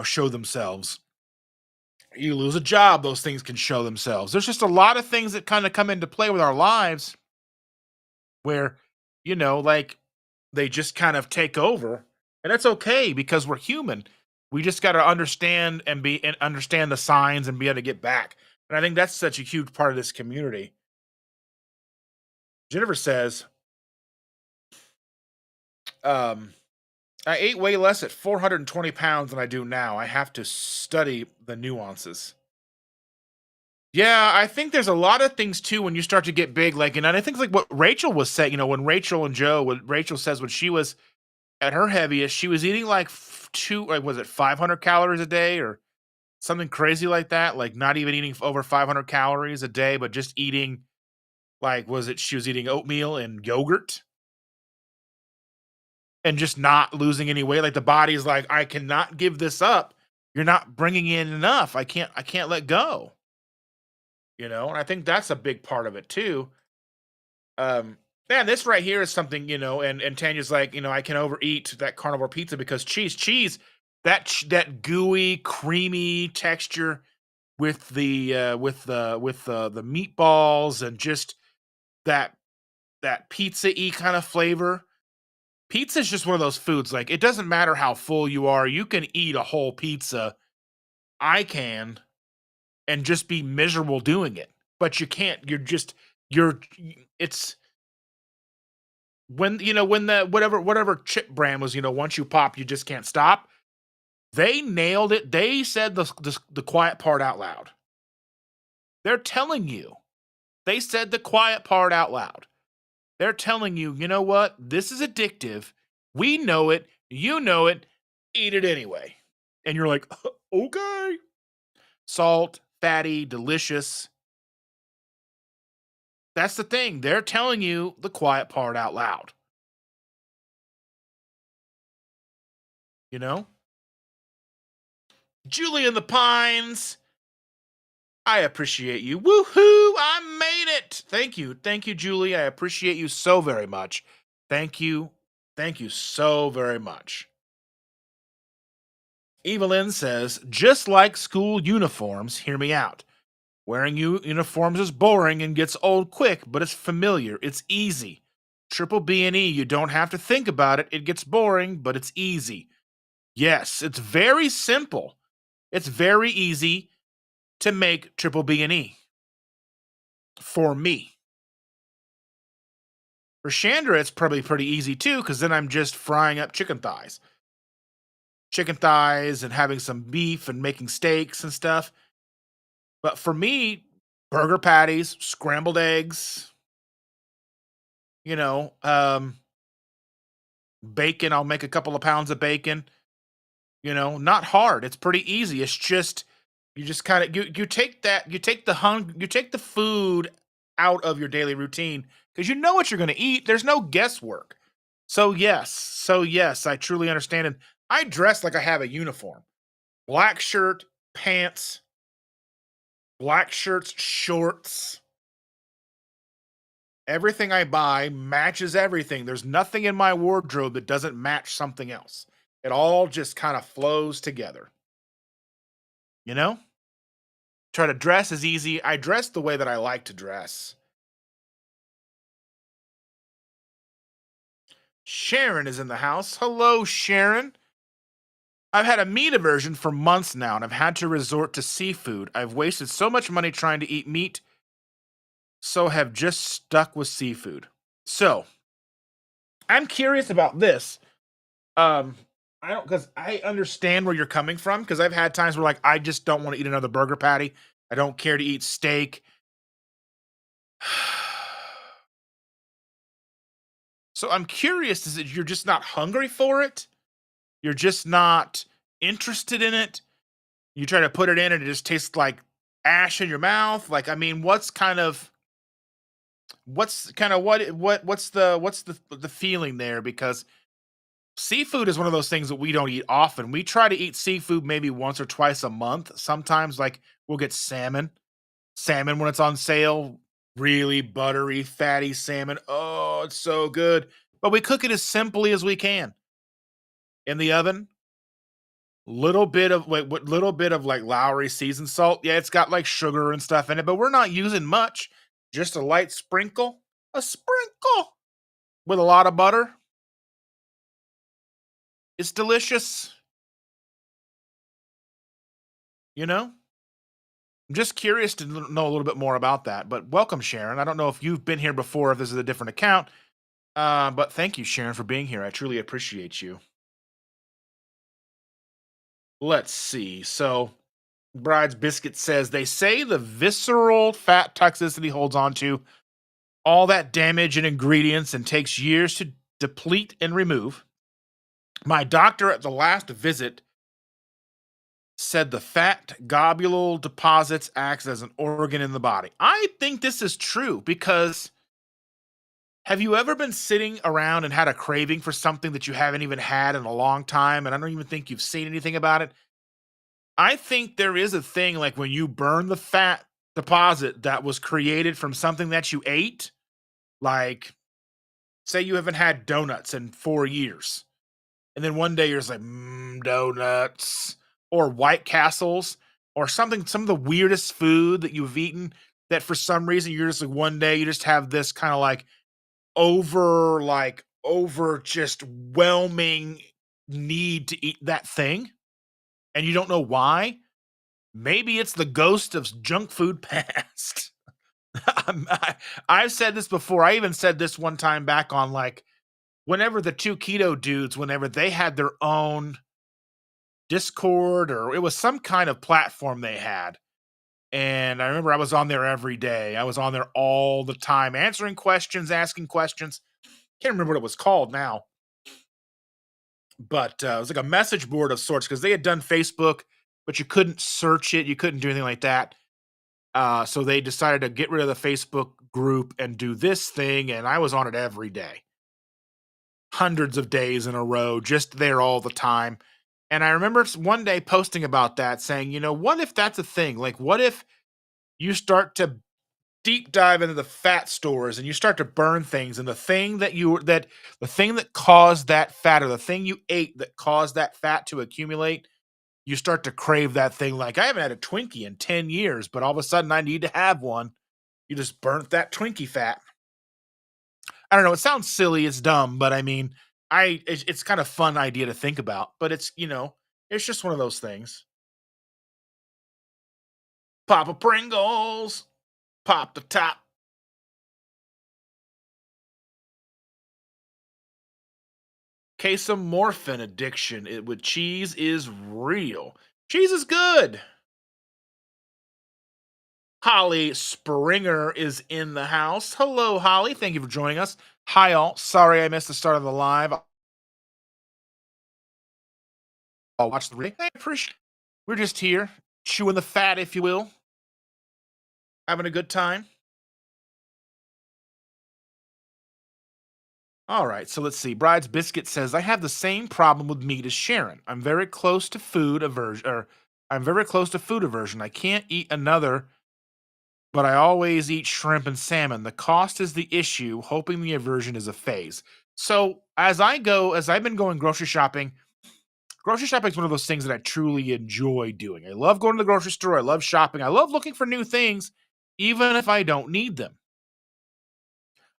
show themselves. You lose a job, those things can show themselves. There's just a lot of things that kind of come into play with our lives where, like they just kind of take over. And that's okay because we're human. We just got to understand and understand the signs and be able to get back. And I think that's such a huge part of this community. Jennifer says, I ate way less at 420 pounds than I do now. I have to study the nuances. Yeah, I think there's a lot of things too when you start to get big. Like, and I think like what Rachel was saying, when Rachel and Joe, what Rachel says when she was at her heaviest, she was eating like was it 500 calories a day or something crazy like that? Like, not even eating over 500 calories a day, but just eating, like, she was eating oatmeal and yogurt and just not losing any weight. Like, the body's like, I cannot give this up. You're not bringing in enough. I can't let go. And I think that's a big part of it too. Man, this right here is something, and Tanya's like, I can overeat that carnivore pizza because cheese, that gooey, creamy texture with the meatballs and just that that pizza-y kind of flavor. Pizza is just one of those foods. Like, it doesn't matter how full you are, you can eat a whole pizza. I can, and just be miserable doing it. But you can't. You're it's when the whatever chip brand was, once you pop, you just can't stop. They nailed it. They said the quiet part out loud. They're telling you. They said the quiet part out loud. They're telling you, you know what? This is addictive. We know it. You know it. Eat it anyway. And you're like, okay. Salt, fatty, delicious. That's the thing. They're telling you the quiet part out loud. You know? Julie in the Pines. I appreciate you. Woohoo! I made it. Thank you. Thank you, Julie. I appreciate you so very much. Thank you. Thank you so very much. Evelyn says, just like school uniforms, hear me out. Wearing uniforms is boring and gets old quick, but it's familiar. It's easy. Triple B and E, you don't have to think about it. It gets boring, but it's easy. Yes, it's very simple. It's very easy to make triple B and E for me. For Chandra, it's probably pretty easy too, because then I'm just frying up chicken thighs and having some beef and making steaks and stuff. But for me, burger patties, scrambled eggs, you know, bacon. I'll make a couple of pounds of bacon. Not hard. It's pretty easy. It's just you just kind of you take the food out of your daily routine because you know what you're going to eat. There's no guesswork. So yes, I truly understand, and I dress like I have a uniform: black shirt, pants, black shirts, shorts. Everything I buy matches everything. There's nothing in my wardrobe that doesn't match something else. It all just kind of flows together. You know? Try to dress as easy. I dress the way that I like to dress. Sharon is in the house. Hello, Sharon. I've had a meat aversion for months now, and I've had to resort to seafood. I've wasted so much money trying to eat meat, so have just stuck with seafood. So, I'm curious about this. Um, I don't because I understand where you're coming from because I've had times where like I just don't want to eat another burger patty. I don't care to eat steak. So I'm curious, is it you're just not hungry for it? You're just not interested in it? You try to put it in and it just tastes like ash in your mouth? Like, I mean, what's the feeling there? Because seafood is one of those things that we don't eat often. We try to eat seafood maybe once or twice a month. Sometimes, like, we'll get salmon. Salmon when it's on sale, really buttery, fatty salmon. Oh, it's so good. But we cook it as simply as we can in the oven. Little bit of like Lowry seasoned salt. Yeah, it's got like sugar and stuff in it, but we're not using much. Just a light sprinkle, a sprinkle with a lot of butter. It's delicious. You know, I'm just curious to know a little bit more about that. But welcome, Sharon. I don't know if you've been here before, if this is a different account. But thank you, Sharon, for being here. I truly appreciate you. Let's see. So, Bride's Biscuit says they say the visceral fat toxicity holds on to all that damage and ingredients and takes years to deplete and remove. My doctor at the last visit said the fat globule deposits acts as an organ in the body. I think this is true because have you ever been sitting around and had a craving for something that you haven't even had in a long time and I don't even think you've seen anything about it? I think there is a thing like when you burn the fat deposit that was created from something that you ate, like Say you haven't had donuts in 4 years, and then one day you're just like, donuts," or White Castles, or something, some of the weirdest food that you've eaten that for some reason you're just like one day you just have this kinda over just whelming need to eat that thing, and you don't know why. Maybe it's the ghost of junk food past. I'm I've said this before. I even said this one time back on, like, whenever the 2 keto dudes, whenever they had their own Discord, or it was some kind of platform they had, and I remember I was on there every day. I was on there all the time, answering questions, asking questions. Can't remember what it was called now, but, it was like a message board of sorts because they had done Facebook, but you couldn't search it, you couldn't do anything like that. So they decided to get rid of the Facebook group and do this thing, and I was on it every day, hundreds of days in a row, just there all the time. And I remember one day posting about that, saying, what if that's a thing? Like, what if you start to deep dive into the fat stores and you start to burn things, and the thing that caused that fat, or the thing you ate that caused that fat to accumulate, you start to crave that thing. Like, I haven't had a Twinkie in 10 years, but all of a sudden I need to have one. You just burnt that Twinkie fat. I don't know. It sounds silly. It's dumb, but I mean, it's kind of fun idea to think about. But it's just one of those things. Papa Pringles, pop the top. Quesomorphin addiction with cheese is real. Cheese is good. Holly Springer is in the house. Hello, Holly. Thank you for joining us. Hi, all. Sorry I missed the start of the live. I'll watch the replay. I appreciate. We're just here chewing the fat, if you will, having a good time. All right, so let's see. Bride's Biscuit says, I have the same problem with meat as Sharon. I'm very close to food aversion, or I'm very close to food aversion. I can't eat another, but I always eat shrimp and salmon. The cost is the issue, hoping the aversion is a phase. So as I've been going grocery shopping is one of those things that I truly enjoy doing. I love going to the grocery store. I love shopping. I love looking for new things, even if I don't need them.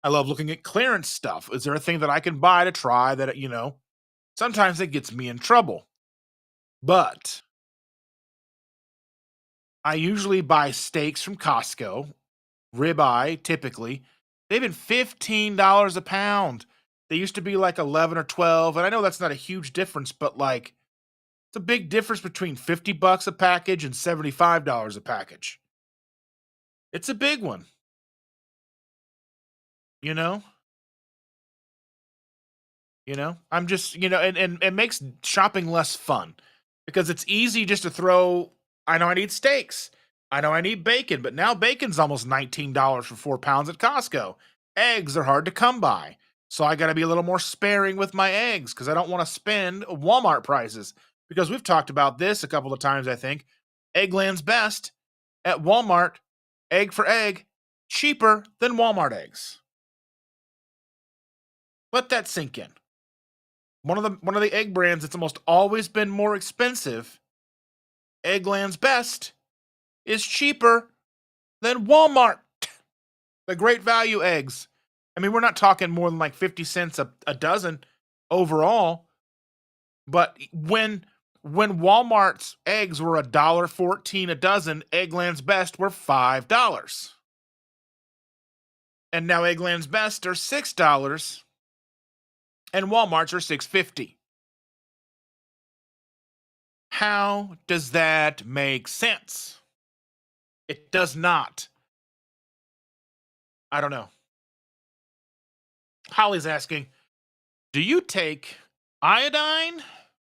I love looking at clearance stuff. Is there a thing that I can buy to try that, sometimes it gets me in trouble. But I usually buy steaks from Costco, ribeye typically. They've been $15 a pound. They used to be like 11 or 12, and I know that's not a huge difference, but like it's a big difference between $50 a package and $75 a package. It's a big one, you know? I'm just, and it makes shopping less fun because it's easy just to throw. I know I need steaks. I know I need bacon, but now bacon's almost $19 for 4 pounds at Costco. Eggs are hard to come by. So I got to be a little more sparing with my eggs because I don't want to spend Walmart prices. Because we've talked about this a couple of times, I think. Eggland's Best at Walmart, egg for egg, cheaper than Walmart eggs. Let that sink in. One of the egg brands that's almost always been more expensive, Eggland's Best, is cheaper than Walmart. The great value eggs. I mean, we're not talking more than like 50 cents a dozen overall, but when Walmart's eggs were $1.14 a dozen, Eggland's Best were $5. And now Eggland's Best are $6 and Walmart's are $6.50. How does that make sense? It does not. I don't know. Holly's asking, do you take iodine?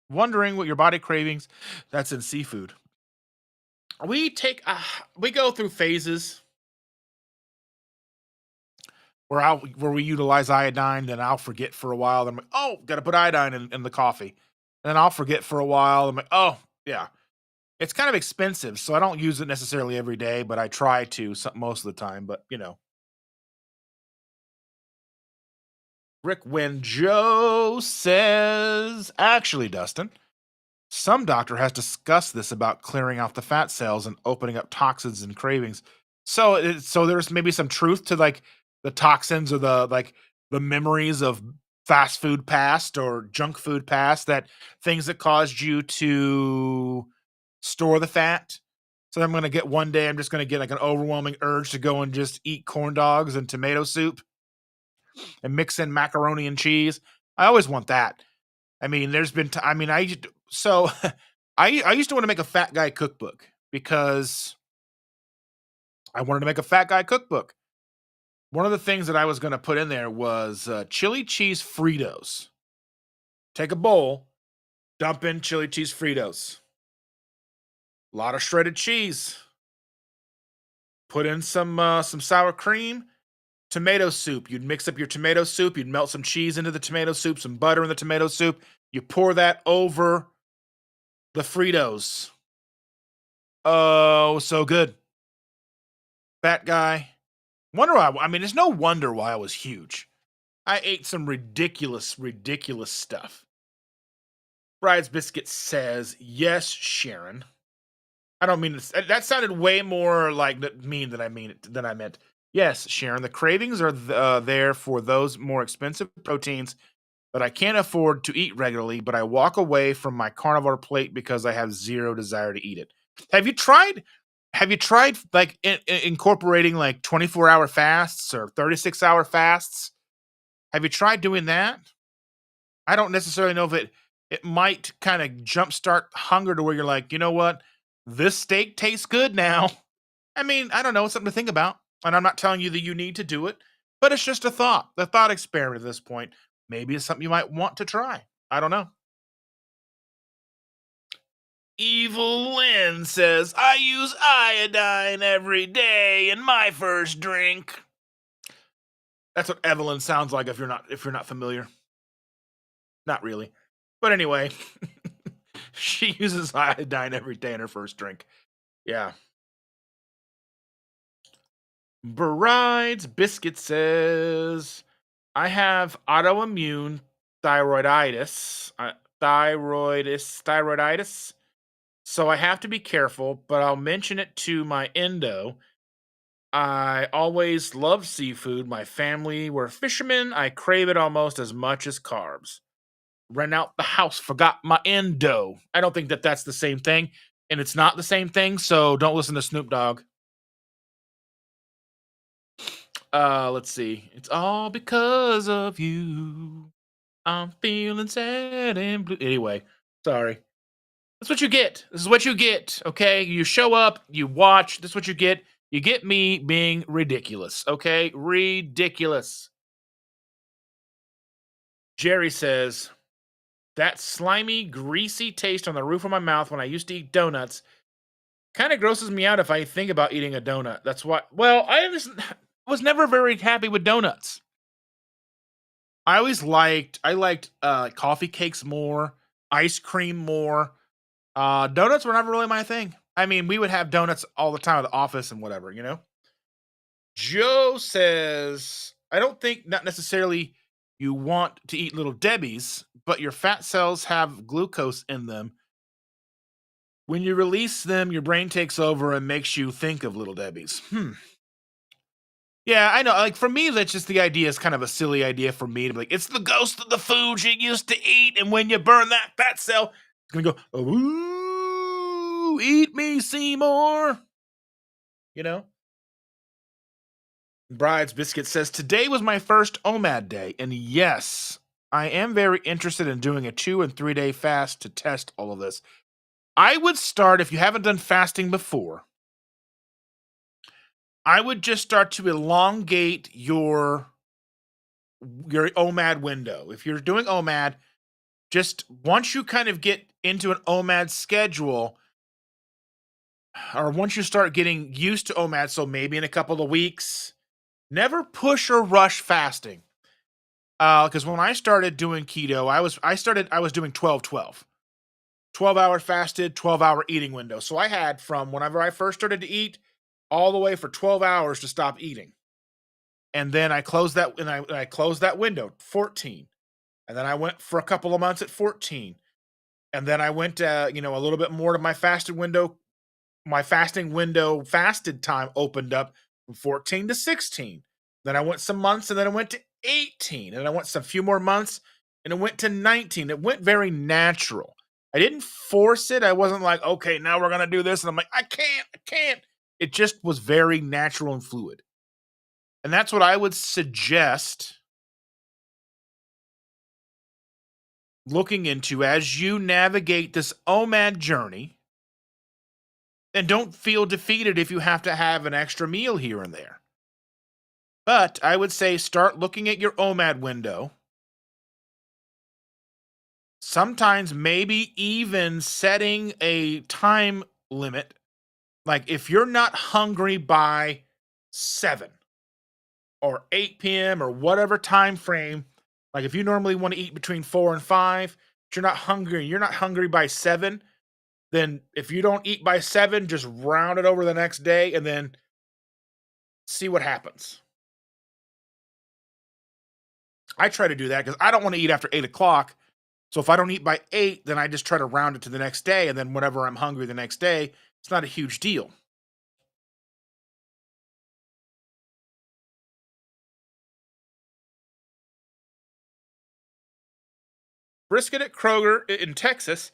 Wondering what your body cravings. That's in seafood. We go through phases where we utilize iodine, then I'll forget for a while. Then I'm like, oh, gotta put iodine in the coffee. And then I'll forget for a while. I'm like, oh, yeah. It's kind of expensive, so I don't use it necessarily every day, but I try to most of the time. But Rick Win Joe says, actually, Dustin, some doctor has discussed this about clearing out the fat cells and opening up toxins and cravings. So there's maybe some truth to like the toxins or the memories of fast food past or junk food past, that things that caused you to store the fat. So I'm gonna get one day, I'm just gonna get like an overwhelming urge to go and just eat corn dogs and tomato soup and mix in macaroni and cheese. I always want that. I mean, there's been I mean, so I used to want to make a fat guy cookbook because I wanted to make a fat guy cookbook. One of the things that I was going to put in there was chili cheese Fritos. Take a bowl, dump in chili cheese Fritos. A lot of shredded cheese. Put in some sour cream, tomato soup. You'd mix up your tomato soup. You'd melt some cheese into the tomato soup, some butter in the tomato soup. You pour that over the Fritos. Oh, so good. Fat guy. Wonder why. I mean, there's no wonder why I was huge. I ate some ridiculous, ridiculous stuff. Bride's Biscuit says, yes, Sharon. I don't mean this. That sounded way more like mean than I meant. Yes, Sharon. The cravings are there for those more expensive proteins that I can't afford to eat regularly, but I walk away from my carnivore plate because I have zero desire to eat it. Have you tried? Have you tried like incorporating like 24-hour fasts or 36-hour fasts? Have you tried doing that? I don't necessarily know if it might kind of jumpstart hunger to where you're like, you know what? This steak tastes good now. I mean, I don't know. It's something to think about. And I'm not telling you that you need to do it, but it's just a thought, the thought experiment at this point. Maybe it's something you might want to try. I don't know. Evil Lynn says, I use iodine every day in my first drink. That's what Evelyn sounds like if you're not familiar. Not really. But anyway, she uses iodine every day in her first drink. Yeah. Bride's Biscuit says, I have autoimmune thyroiditis. Thyroiditis. So I have to be careful, but I'll mention it to my endo. I always loved seafood. My family were fishermen. I crave it almost as much as carbs. Rent out the house, forgot my endo. I don't think that that's the same thing, and it's not the same thing, so don't listen to Snoop Dogg. Let's see. It's all because of you. I'm feeling sad and blue. Anyway, sorry. That's what you get. This is what you get, okay? You show up, you watch. This is what you get. You get me being ridiculous, okay? Ridiculous. Jerry says, that slimy, greasy taste on the roof of my mouth when I used to eat donuts kind of grosses me out if I think about eating a donut. That's why, well, was never very happy with donuts. I liked coffee cakes more, ice cream more. Donuts were never really my thing. I mean, we would have donuts all the time at the office and whatever, you know? Joe says, I don't think not necessarily you want to eat little Debbie's, but your fat cells have glucose in them. When you release them, your brain takes over and makes you think of little Debbie's. Yeah, I know. Like for me, that's just the idea is kind of a silly idea for me to be like, it's the ghost of the food you used to eat, and when you burn that fat cell, it's gonna go, ooh, eat me, Seymour. You know? Bride's Biscuit says, today was my first OMAD day, and yes, I am very interested in doing a 2 and 3 day fast to test all of this. I would start, if you haven't done fasting before, I would just start to elongate your OMAD window. If you're doing OMAD, just once you kind of get into an OMAD schedule, or once you start getting used to OMAD, so maybe in a couple of weeks, never push or rush fasting. Because when I started doing keto, I was doing 12-12. 12-hour fasted, 12-hour eating window. So I had from whenever I first started to eat all the way for 12 hours to stop eating. and then I closed that window, 14. And then I went for a couple of months at 14. And then I went, a little bit more to my fasting window fasted time opened up from 14 to 16. Then I went some months and then I went to 18. And I went some few more months and it went to 19. It went very natural. I didn't force it. I wasn't like, okay, now we're going to do this. And I'm like, I can't. It just was very natural and fluid. And that's what I would suggest looking into as you navigate this OMAD journey. And don't feel defeated if you have to have an extra meal here and there. But I would say start looking at your OMAD window. Sometimes maybe even setting a time limit. Like if you're not hungry by 7 or 8 p.m. or whatever time frame, like if you normally want to eat between 4 and 5, but you're not hungry by 7, then if you don't eat by 7, just round it over the next day and then see what happens. I try to do that because I don't want to eat after 8 o'clock. So if I don't eat by 8, then I just try to round it to the next day. And then whenever I'm hungry the next day, it's not a huge deal. Brisket at Kroger in Texas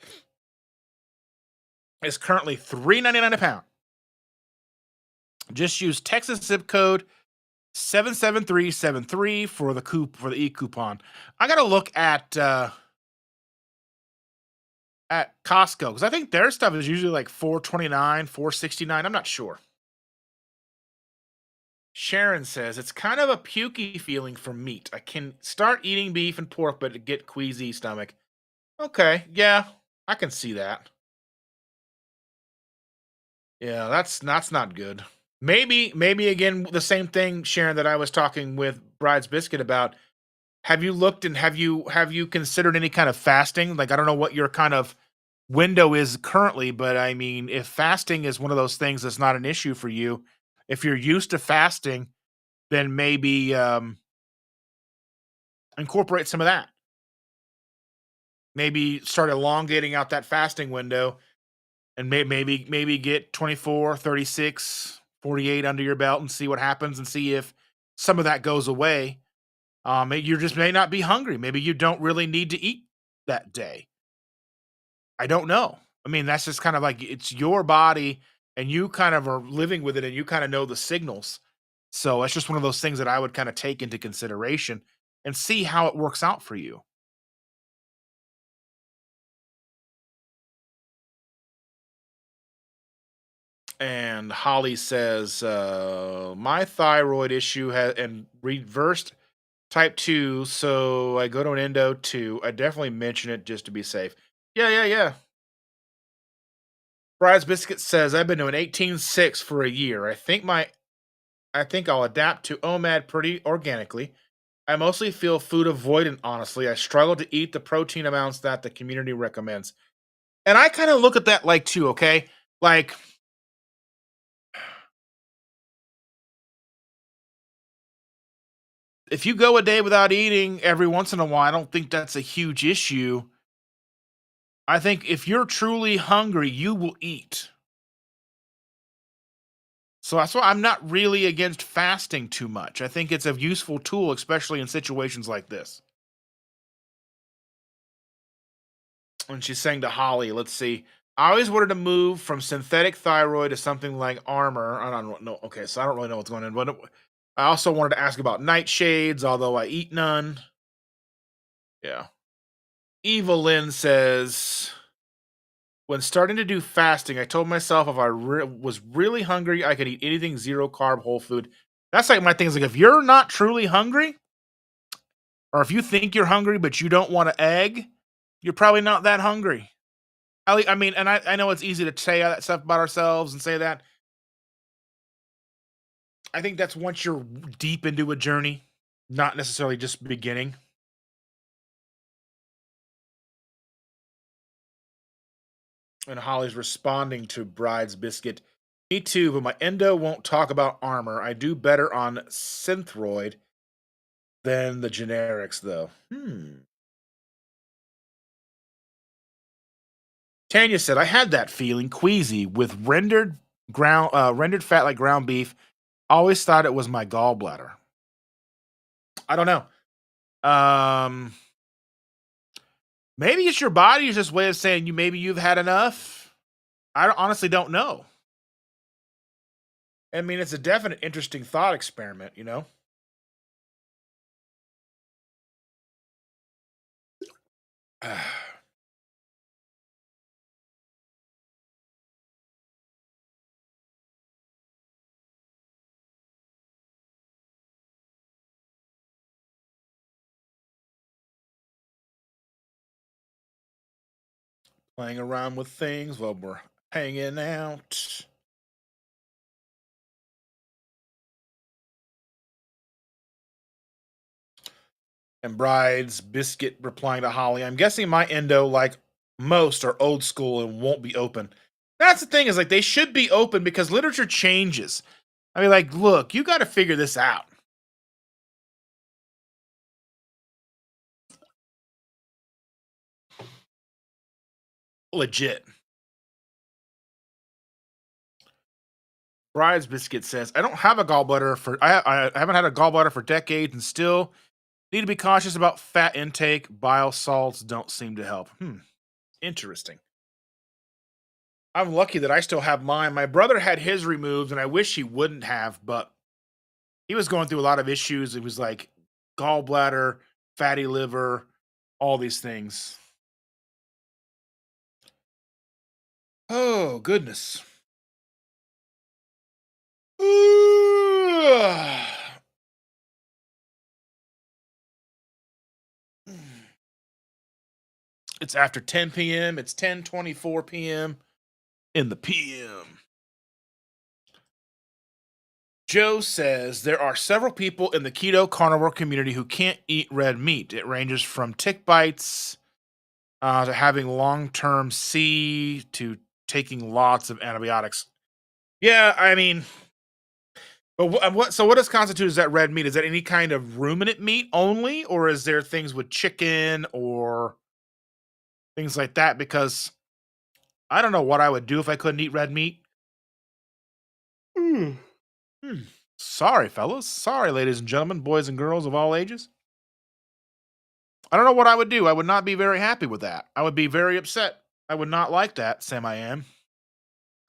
is currently $3.99 a pound. Just use Texas zip code 77373 for the e coupon. I gotta look at Costco because I think their stuff is usually like 429, 469. I'm not sure. Sharon says it's kind of a pukey feeling for meat. I can start eating beef and pork, but get queasy stomach. Okay, yeah, I can see that. Yeah, that's not good. Maybe again the same thing, Sharon, that I was talking with Bride's Biscuit about. Have you looked and have you considered any kind of fasting? Like I don't know what your kind of window is currently, but I mean, if fasting is one of those things that's not an issue for you, if you're used to fasting, then maybe incorporate some of that. Maybe start elongating out that fasting window and maybe get 24, 36, 48 under your belt and see what happens and see if some of that goes away. You just may not be hungry. Maybe you don't really need to eat that day. I don't know. I mean, that's just kind of like it's your body and you kind of are living with it and you kind of know the signals. So it's just one of those things that I would kind of take into consideration and see how it works out for you. And Holly says, my thyroid issue has and reversed type 2, so I go to an endo too. I definitely mention it just to be safe. Yeah, yeah, yeah. Fries Biscuit says, I've been doing 18-6 for a year. I think I'll adapt to OMAD pretty organically. I mostly feel food avoidant, honestly. I struggle to eat the protein amounts that the community recommends. And I kind of look at that like too, okay? Like if you go a day without eating every once in a while, I don't think that's a huge issue. I think if you're truly hungry, you will eat. So that's why I'm not really against fasting too much. I think it's a useful tool, especially in situations like this. And she's saying to Holly, let's see. I always wanted to move from synthetic thyroid to something like armor. I don't know. Okay, so I don't really know what's going on. But I also wanted to ask about nightshades, although I eat none. Yeah. Eva Lynn says, when starting to do fasting, I told myself if I was really hungry, I could eat anything zero carb, whole food. That's like my thing is like if you're not truly hungry, or if you think you're hungry but you don't want an egg, you're probably not that hungry. I mean, and I know it's easy to say that stuff about ourselves and say that. I think that's once you're deep into a journey, not necessarily just beginning. And Holly's responding to Bride's Biscuit. Me too, but my endo won't talk about armor. I do better on Synthroid than the generics, though. Tanya said, I had that feeling, queasy, with rendered fat like ground beef. Always thought it was my gallbladder. I don't know. Um, Maybe it's your body's just way of saying maybe you've had enough. Honestly don't know. I mean, it's a definite interesting thought experiment, you know? Playing around with things while we're hanging out. And Bride's Biscuit replying to Holly, I'm guessing my endo, like most, are old school and won't be open. That's the thing, is like they should be open because literature changes. I mean, like, look, you got to figure this out. Legit. Bride's Biscuit says, I don't have a gallbladder for I haven't had a gallbladder for decades and still need to be cautious about fat intake. Bile salts don't seem to help. Interesting. I'm lucky that I still have mine. My brother had his removed, and I wish he wouldn't have, but he was going through a lot of issues. It was like gallbladder, fatty liver, all these things. Oh, goodness. It's after 10 p.m. It's 10:24 p.m. in the p.m. Joe says there are several people in the keto carnivore community who can't eat red meat. It ranges from tick bites to having long-term C to taking lots of antibiotics. Yeah, I mean, but what? So what does constitute as that red meat? Is that any kind of ruminant meat only, or is there things with chicken or things like that? Because I don't know what I would do if I couldn't eat red meat. Hmm. Hmm. Sorry, fellas. Sorry, ladies and gentlemen, boys and girls of all ages. I don't know what I would do. I would not be very happy with that. I would be very upset. I would not like that, Sam. I am.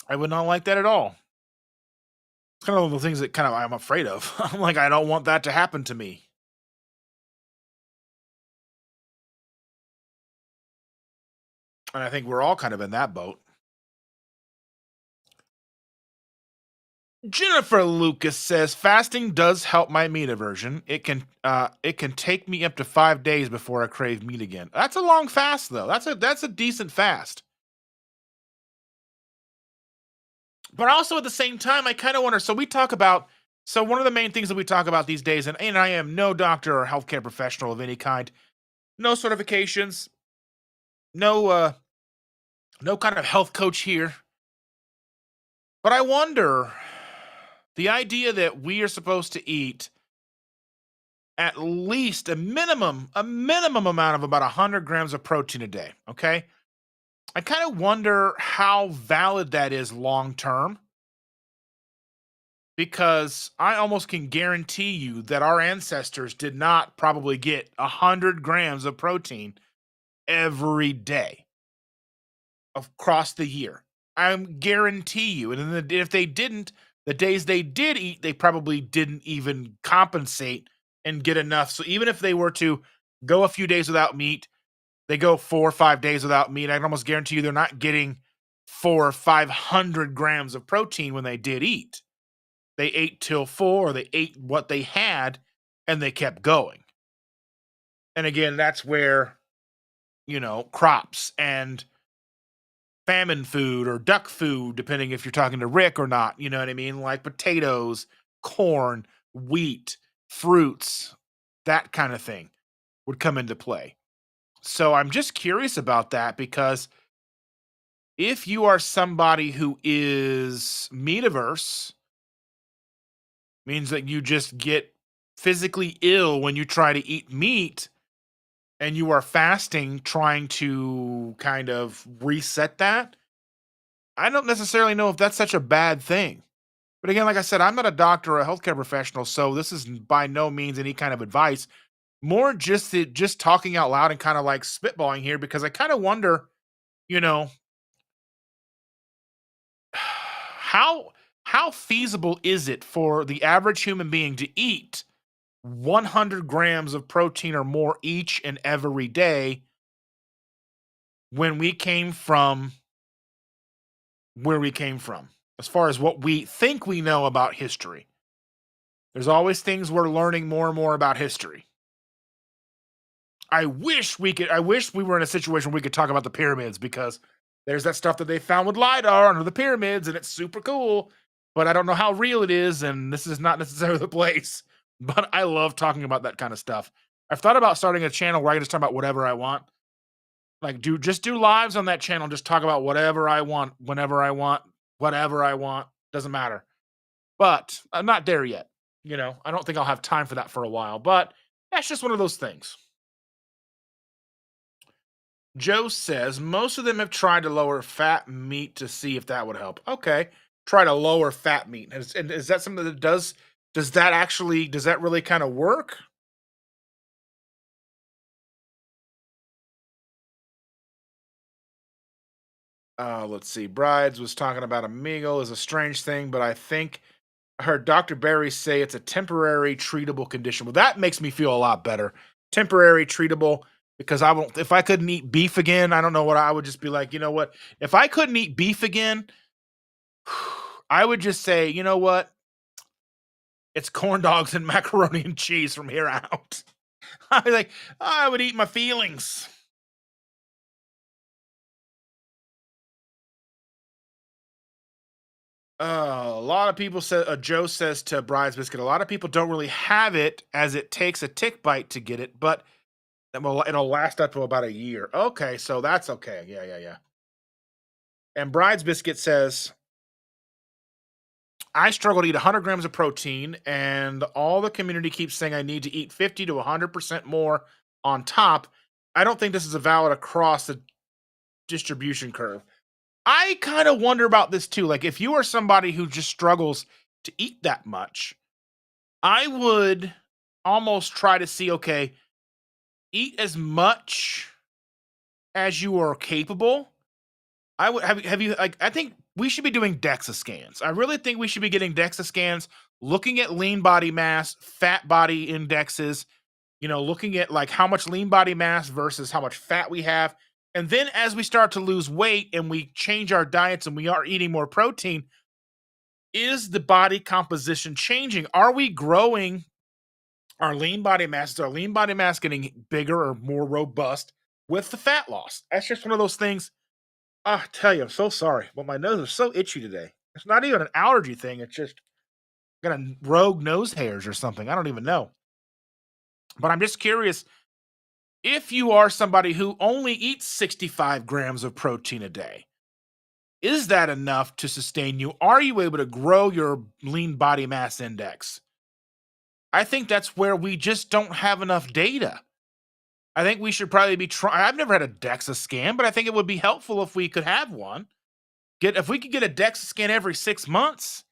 I would not like that at all. It's kind of one of the things that kind of I'm afraid of. I'm like, I don't want that to happen to me. And I think we're all kind of in that boat. Jennifer Lucas says fasting does help my meat aversion. It can take me up to 5 days before I crave meat again. That's a long fast though. That's a decent fast. But also at the same time, I kind of wonder. So one of the main things that we talk about these days, and I am no doctor or healthcare professional of any kind, no certifications, no kind of health coach here. But I wonder, the idea that we are supposed to eat at least a minimum amount of about 100 grams of protein a day. Okay. I kind of wonder how valid that is long term, because I almost can guarantee you that our ancestors did not probably get 100 grams of protein every day across the year. I guarantee you. And then if they didn't, the days they did eat, they probably didn't even compensate and get enough. So even if they were to go a few days without meat, they go 4 or 5 days without meat, I can almost guarantee you they're not getting 400 or 500 grams of protein when they did eat. They ate till four, or they ate what they had, and they kept going. And again, that's where, crops and famine food or duck food, depending if you're talking to Rick or not, you know what I mean? Like potatoes, corn, wheat, fruits, that kind of thing would come into play. So I'm just curious about that, because If you are somebody who is meat averse, means that you just get physically ill when you try to eat meat and you are fasting trying to kind of reset that. I don't necessarily know if that's such a bad thing. But again, like I said, I'm not a doctor or a healthcare professional, so this is by no means any kind of advice. More just talking out loud and kind of like spitballing here because I kind of wonder, you know, how how feasible is it for the average human being to eat 100 grams of protein or more each and every day when we came from where we came from, as far as what we think we know about history. There's always things we're learning more and more about history. I wish we were in a situation where we could talk about the pyramids because there's that stuff that they found with LiDAR under the pyramids and it's super cool, but I don't know how real it is, and this is not necessarily the place. But I love talking about that kind of stuff. I've thought about starting a channel where I can just talk about whatever I want. Like do lives on that channel, just talk about whatever I want, whenever I want, whatever I want, doesn't matter. But I'm not there yet. I don't think I'll have time for that for a while, but that's just one of those things. Joe says most of them have tried to lower fat meat to see if that would help. Okay, try to lower fat meat. And is that something that does? Does that really kind of work? Let's see. Brides was talking about amigo is a strange thing, but I think I heard Dr. Barry say it's a temporary treatable condition. Well, that makes me feel a lot better. Temporary treatable because I won't. If I couldn't eat beef again, I don't know what I would just be like. You know what? If I couldn't eat beef again, I would just say, you know what? It's corn dogs and macaroni and cheese from here out. I like I would eat my feelings. A lot of people say Joe says to Bride's Biscuit, a lot of people don't really have it as it takes a tick bite to get it, but it'll last up to about a year. Okay, so that's okay. Yeah, yeah, yeah. And Bride's Biscuit says, I struggle to eat 100 grams of protein, and all the community keeps saying I need to eat 50 to 100% more on top. I don't think this is a valid across the distribution curve. I kind of wonder about this too. Like, if you are somebody who just struggles to eat that much, I would almost try to see, okay, eat as much as you are capable. I would have you like I think we should be doing DEXA scans. I really think we should be getting DEXA scans, looking at lean body mass, fat body indexes, looking at like how much lean body mass versus how much fat we have. And then as we start to lose weight and we change our diets and we are eating more protein, is the body composition changing? Are we growing our lean body mass? Is our lean body mass getting bigger or more robust with the fat loss? That's just one of those things. I tell you, I'm so sorry, but my nose is so itchy today. It's not even an allergy thing. It's just got a rogue nose hairs or something. I don't even know. But I'm just curious if you are somebody who only eats 65 grams of protein a day, is that enough to sustain you? Are you able to grow your lean body mass index? I think that's where we just don't have enough data. I think we should probably be trying. I've never had a DEXA scan, but I think it would be helpful if we could have one. If we could get a DEXA scan every 6 months,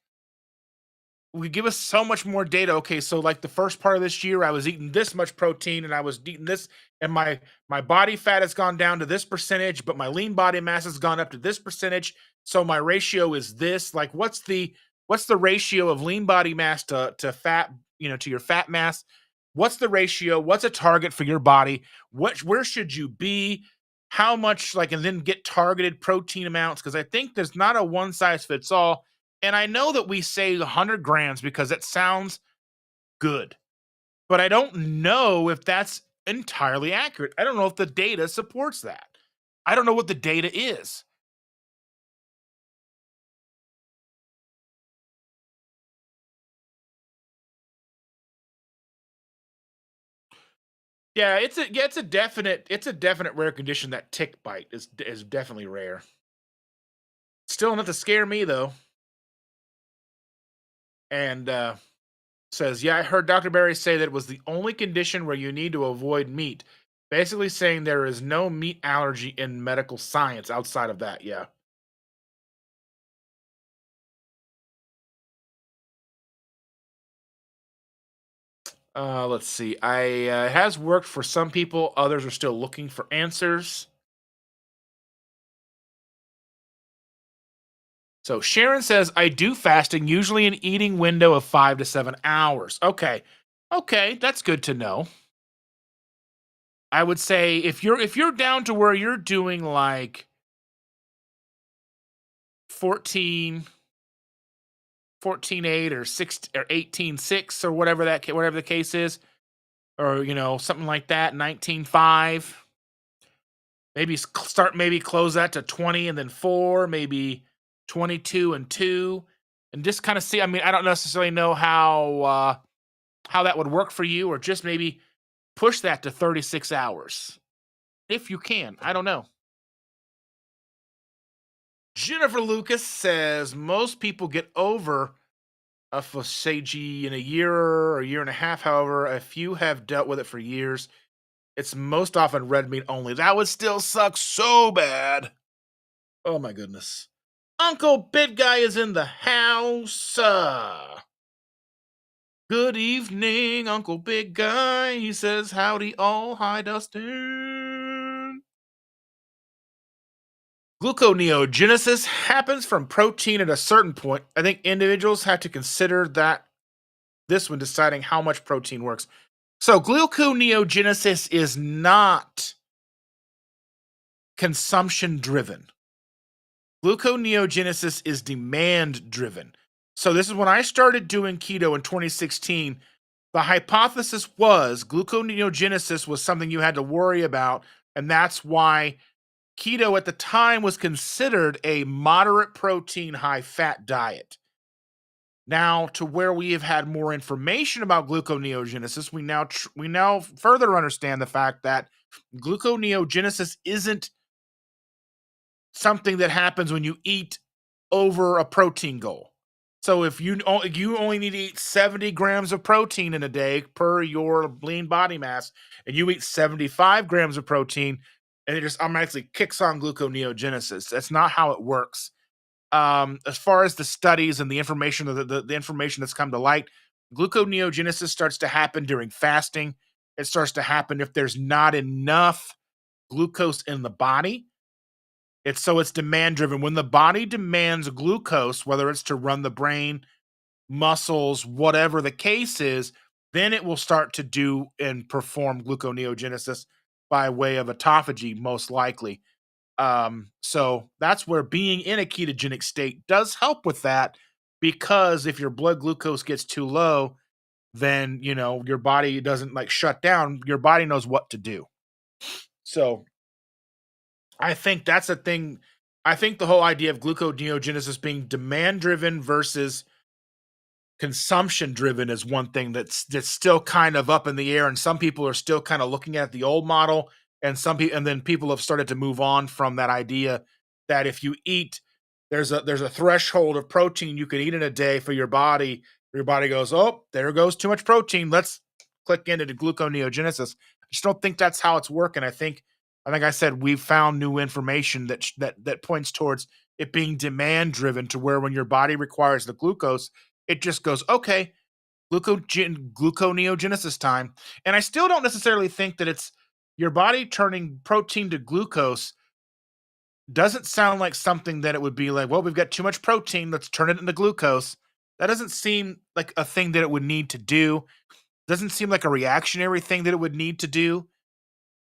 would give us so much more data. Okay, so like the first part of this year, I was eating this much protein and I was eating this, and my body fat has gone down to this percentage, but my lean body mass has gone up to this percentage. So my ratio is this. Like, what's the ratio of lean body mass to fat, to your fat mass? What's the ratio? What's a target for your body? Where should you be? How much, like, and then get targeted protein amounts? Because I think there's not a one size fits all, and I know that we say 100 grams because it sounds good, but I don't know if that's entirely accurate. I don't know if the data supports that. I don't know what the data is. It's a definite rare condition. That tick bite is definitely rare. Still enough to scare me though. And says, yeah, I heard Dr. Barry say that it was the only condition where you need to avoid meat. Basically saying there is no meat allergy in medical science outside of that. Yeah. Let's see. It has worked for some people. Others are still looking for answers. So Sharon says, I do fasting, usually an eating window of 5 to 7 hours. Okay. Okay, that's good to know. I would say if you're down to where you're doing like 14, 14.8 or 6 or 18.6 or whatever the case is, or something like that, 19.5. Maybe start, maybe close that to 20 and then 4, maybe 22 and 2, and just kind of see. I mean, I don't necessarily know how that would work for you, or just maybe push that to 36 hours if you can. I don't know. Jennifer Lucas says most people get over a Fosagi in a year or a year and a half. However, a few have dealt with it for years. It's most often red meat only. That would still suck so bad. Oh my goodness. Uncle Big Guy is in the house. Good evening, Uncle Big Guy. He says, howdy all. Hi, Dustin. Gluconeogenesis happens from protein at a certain point. I think individuals have to consider that this when deciding how much protein works. So, gluconeogenesis is not consumption driven. Gluconeogenesis is demand driven. So, this is when I started doing keto in 2016. The hypothesis was gluconeogenesis was something you had to worry about. And that's why keto at the time was considered a moderate protein, high fat diet. Now, to where we have had more information about gluconeogenesis, we now further understand the fact that gluconeogenesis isn't something that happens when you eat over a protein goal. So if you only need to eat 70 grams of protein in a day per your lean body mass, and you eat 75 grams of protein, and it just automatically kicks on gluconeogenesis. That's not how it works. As far as the studies and the information, the information that's come to light, gluconeogenesis starts to happen during fasting. It starts to happen if there's not enough glucose in the body. It's demand driven. When the body demands glucose, whether it's to run the brain, muscles, whatever the case is, then it will start to do and perform gluconeogenesis by way of autophagy, most likely. So that's where being in a ketogenic state does help with that, because if your blood glucose gets too low, then your body doesn't like shut down. Your body knows what to do. So I think that's a thing. I think the whole idea of gluconeogenesis being demand driven versus consumption driven is one thing that's still kind of up in the air, and some people are still kind of looking at the old model, and then people have started to move on from that idea that if you eat, there's a threshold of protein you can eat in a day for your body goes, oh, there goes too much protein, let's click into the gluconeogenesis. I just don't think that's how it's working. I think I said we've found new information that points towards it being demand driven, to where when your body requires the glucose, it just goes, okay, gluconeogenesis time. And I still don't necessarily think that it's your body turning protein to glucose. Doesn't sound like something that it would be like, well, we've got too much protein, let's turn it into glucose. That doesn't seem like a thing that it would need to do. Doesn't seem like a reactionary thing that it would need to do.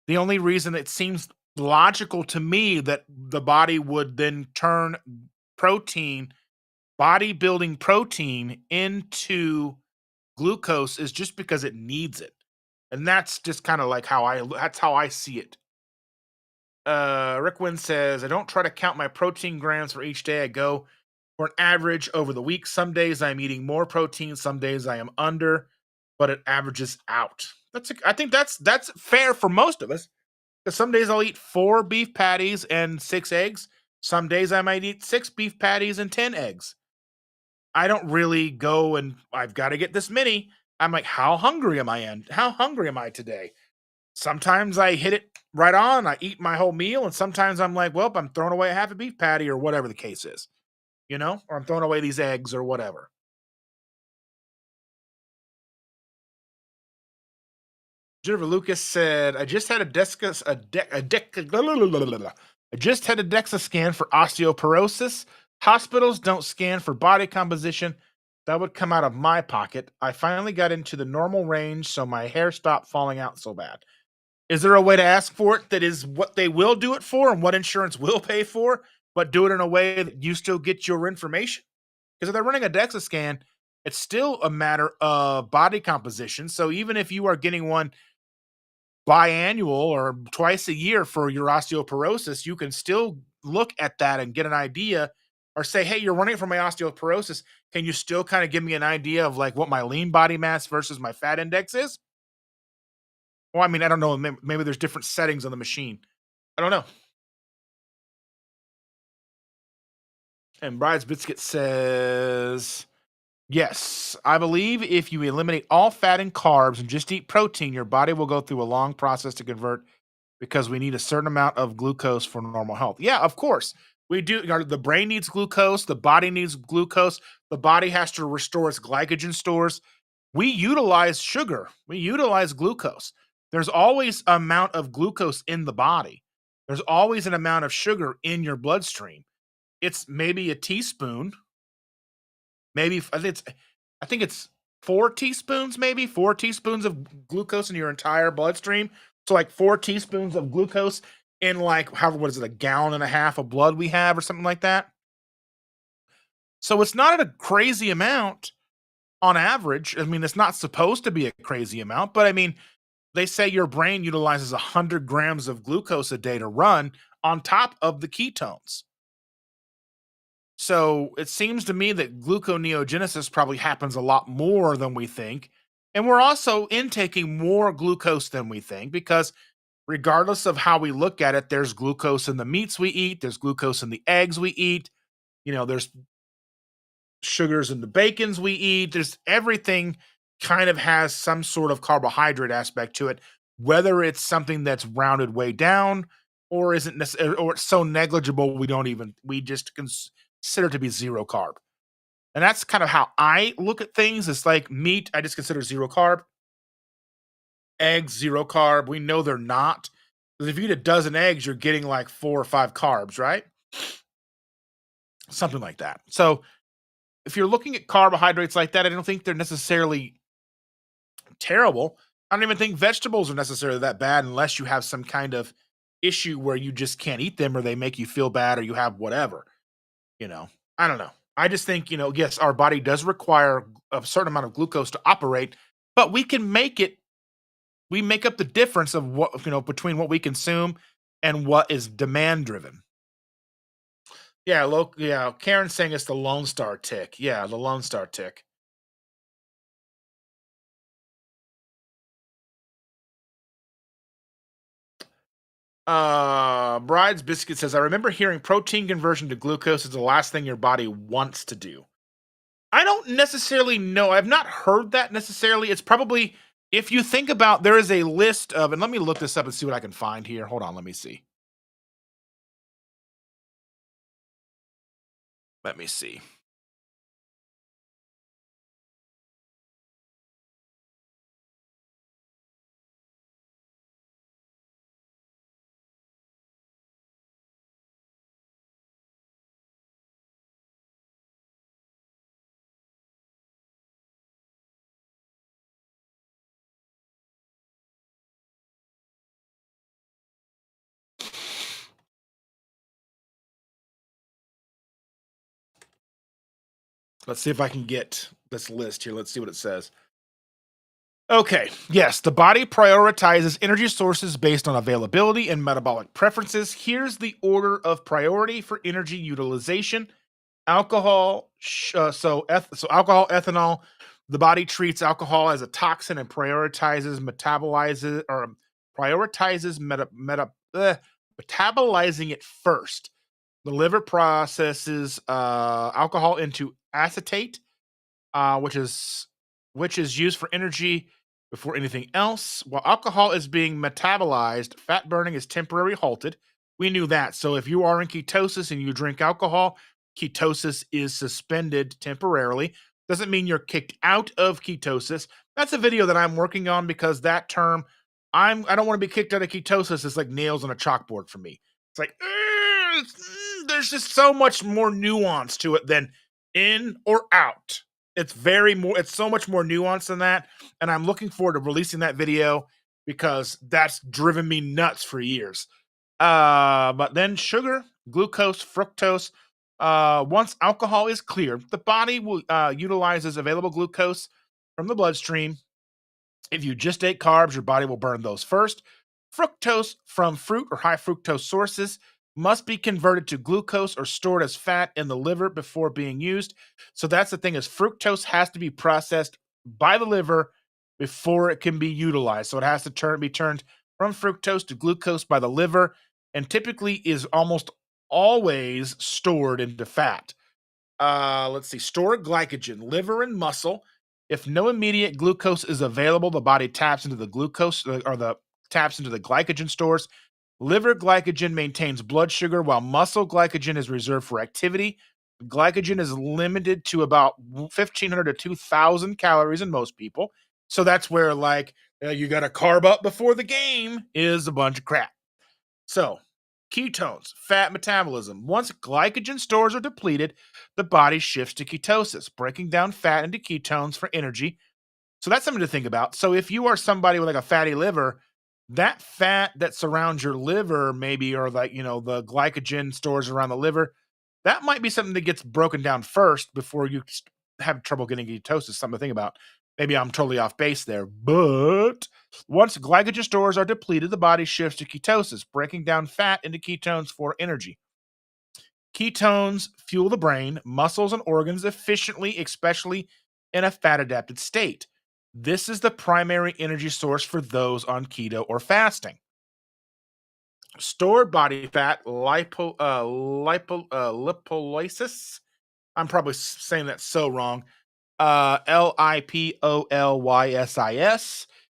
The only reason it seems logical to me that the body would then turn protein, bodybuilding protein, into glucose is just because it needs it. And that's just kind of like that's how I see it. Rick Wynn says, I don't try to count my protein grams for each day. I go for an average over the week. Some days I'm eating more protein, some days I am under, but it averages out. I think that's fair for most of us. Because some days I'll eat 4 beef patties and 6 eggs. Some days I might eat 6 beef patties and 10 eggs. I don't really go and I've got to get this many. I'm like, how hungry am I in? How hungry am I today? Sometimes I hit it right on. I eat my whole meal, and sometimes I'm like, well, I'm throwing away a half a beef patty or whatever the case is, or I'm throwing away these eggs or whatever. Jennifer Lucas said, "I just had a Descus a de- a dec- blah, blah, blah, blah, blah, blah. I just had a DEXA scan for osteoporosis. Hospitals don't scan for body composition. That would come out of my pocket. I finally got into the normal range, so my hair stopped falling out so bad. Is there a way to ask for it that is what they will do it for and what insurance will pay for, but do it in a way that you still get your information? Because if they're running a DEXA scan, it's still a matter of body composition. So even if you are getting one biannual or twice a year for your osteoporosis, you can still look at that and get an idea or say, hey, you're running from my osteoporosis. Can you still kind of give me an idea of like what my lean body mass versus my fat index is? Well, I mean, I don't know. Maybe there's different settings on the machine. I don't know. And Bride's Biscuit says, yes, I believe if you eliminate all fat and carbs and just eat protein, your body will go through a long process to convert because we need a certain amount of glucose for normal health. Yeah, of course. We do. The brain needs glucose, the body needs glucose, the body has to restore its glycogen stores. We utilize sugar, we utilize glucose. There's always an amount of glucose in the body. There's always an amount of sugar in your bloodstream. It's maybe a teaspoon, maybe I think it's 4 teaspoons, maybe 4 teaspoons of glucose in your entire bloodstream. So like 4 teaspoons of glucose in like however what is it, a gallon and a half of blood we have or something like that. So it's not a crazy amount on average. I mean, it's not supposed to be a crazy amount, but I mean, they say your brain utilizes 100 grams of glucose a day to run on top of the ketones. So it seems to me that gluconeogenesis probably happens a lot more than we think. And we're also intaking more glucose than we think because, regardless of how we look at it, there's glucose in the meats we eat, there's glucose in the eggs we eat, there's sugars in the bacons we eat. There's everything kind of has some sort of carbohydrate aspect to it, whether it's something that's rounded way down or isn't necessarily, or it's so negligible we just consider it to be zero carb. And that's kind of how I look at things. It's like meat, I just consider zero carb. Eggs, zero carb. We know they're not. Because if you eat a dozen eggs, you're getting like 4 or 5 carbs, right? Something like that. So if you're looking at carbohydrates like that, I don't think they're necessarily terrible. I don't even think vegetables are necessarily that bad unless you have some kind of issue where you just can't eat them or they make you feel bad or you have whatever, you know. I don't know. I just think, yes, our body does require a certain amount of glucose to operate, but we make up the difference of what, between what we consume and what is demand driven. Yeah, Karen's saying it's the Lone Star tick. Yeah, the Lone Star tick. Bride's Biscuit says, I remember hearing protein conversion to glucose is the last thing your body wants to do. I don't necessarily know. I've not heard that necessarily. It's probably, if you think about, there is a list of, and let me look this up and see what I can find here. Hold on, let me see. Let me see. Let's see if I can get this list here. Let's see what it says. Okay, yes, the body prioritizes energy sources based on availability and metabolic preferences. Here's the order of priority for energy utilization: alcohol. So alcohol, ethanol. The body treats alcohol as a toxin and prioritizes metabolizing it first. The liver processes alcohol into acetate, uh, which is which is used for energy before anything else. While alcohol is being metabolized, fat burning is temporarily halted. We knew that. So if you are in ketosis and you drink alcohol, ketosis is suspended temporarily. Doesn't mean you're kicked out of ketosis. That's a video that I'm working on because that term, I don't want to be kicked out of ketosis. It's like nails on a chalkboard for me. It's like there's just so much more nuance to it than in or out. It's so much more nuanced than that, and I'm looking forward to releasing that video because that's driven me nuts for years. But then sugar, glucose, fructose. Once alcohol is cleared, the body will utilizes available glucose from the bloodstream. If you just ate carbs, your body will burn those first. Fructose from fruit or high fructose sources must be converted to glucose or stored as fat in the liver before being used. So that's the thing is fructose has to be processed by the liver before it can be utilized. So it has to be turned from fructose to glucose by the liver and typically is almost always stored into fat. Let's see. Stored glycogen, liver and muscle. If no immediate glucose is available, the body taps into the glucose or the taps into the glycogen stores. Liver glycogen maintains blood sugar, while muscle glycogen is reserved for activity. Glycogen is limited to about 1,500 to 2,000 calories in most people. So that's where, like, you got to carb up before the game is a bunch of crap. So, ketones, fat metabolism. Once glycogen stores are depleted, the body shifts to ketosis, breaking down fat into ketones for energy. So that's something to think about. So if you are somebody with like a fatty liver, that fat that surrounds your liver, maybe, or like, the glycogen stores around the liver, that might be something that gets broken down first before you have trouble getting ketosis. Something to think about. Maybe I'm totally off base there, but once glycogen stores are depleted, the body shifts to ketosis, breaking down fat into ketones for energy. Ketones fuel the brain, muscles, and organs efficiently, especially in a fat adapted state. This is the primary energy source for those on keto or fasting. Stored body fat, lipolysis. I'm probably saying that so wrong. Lipolysis.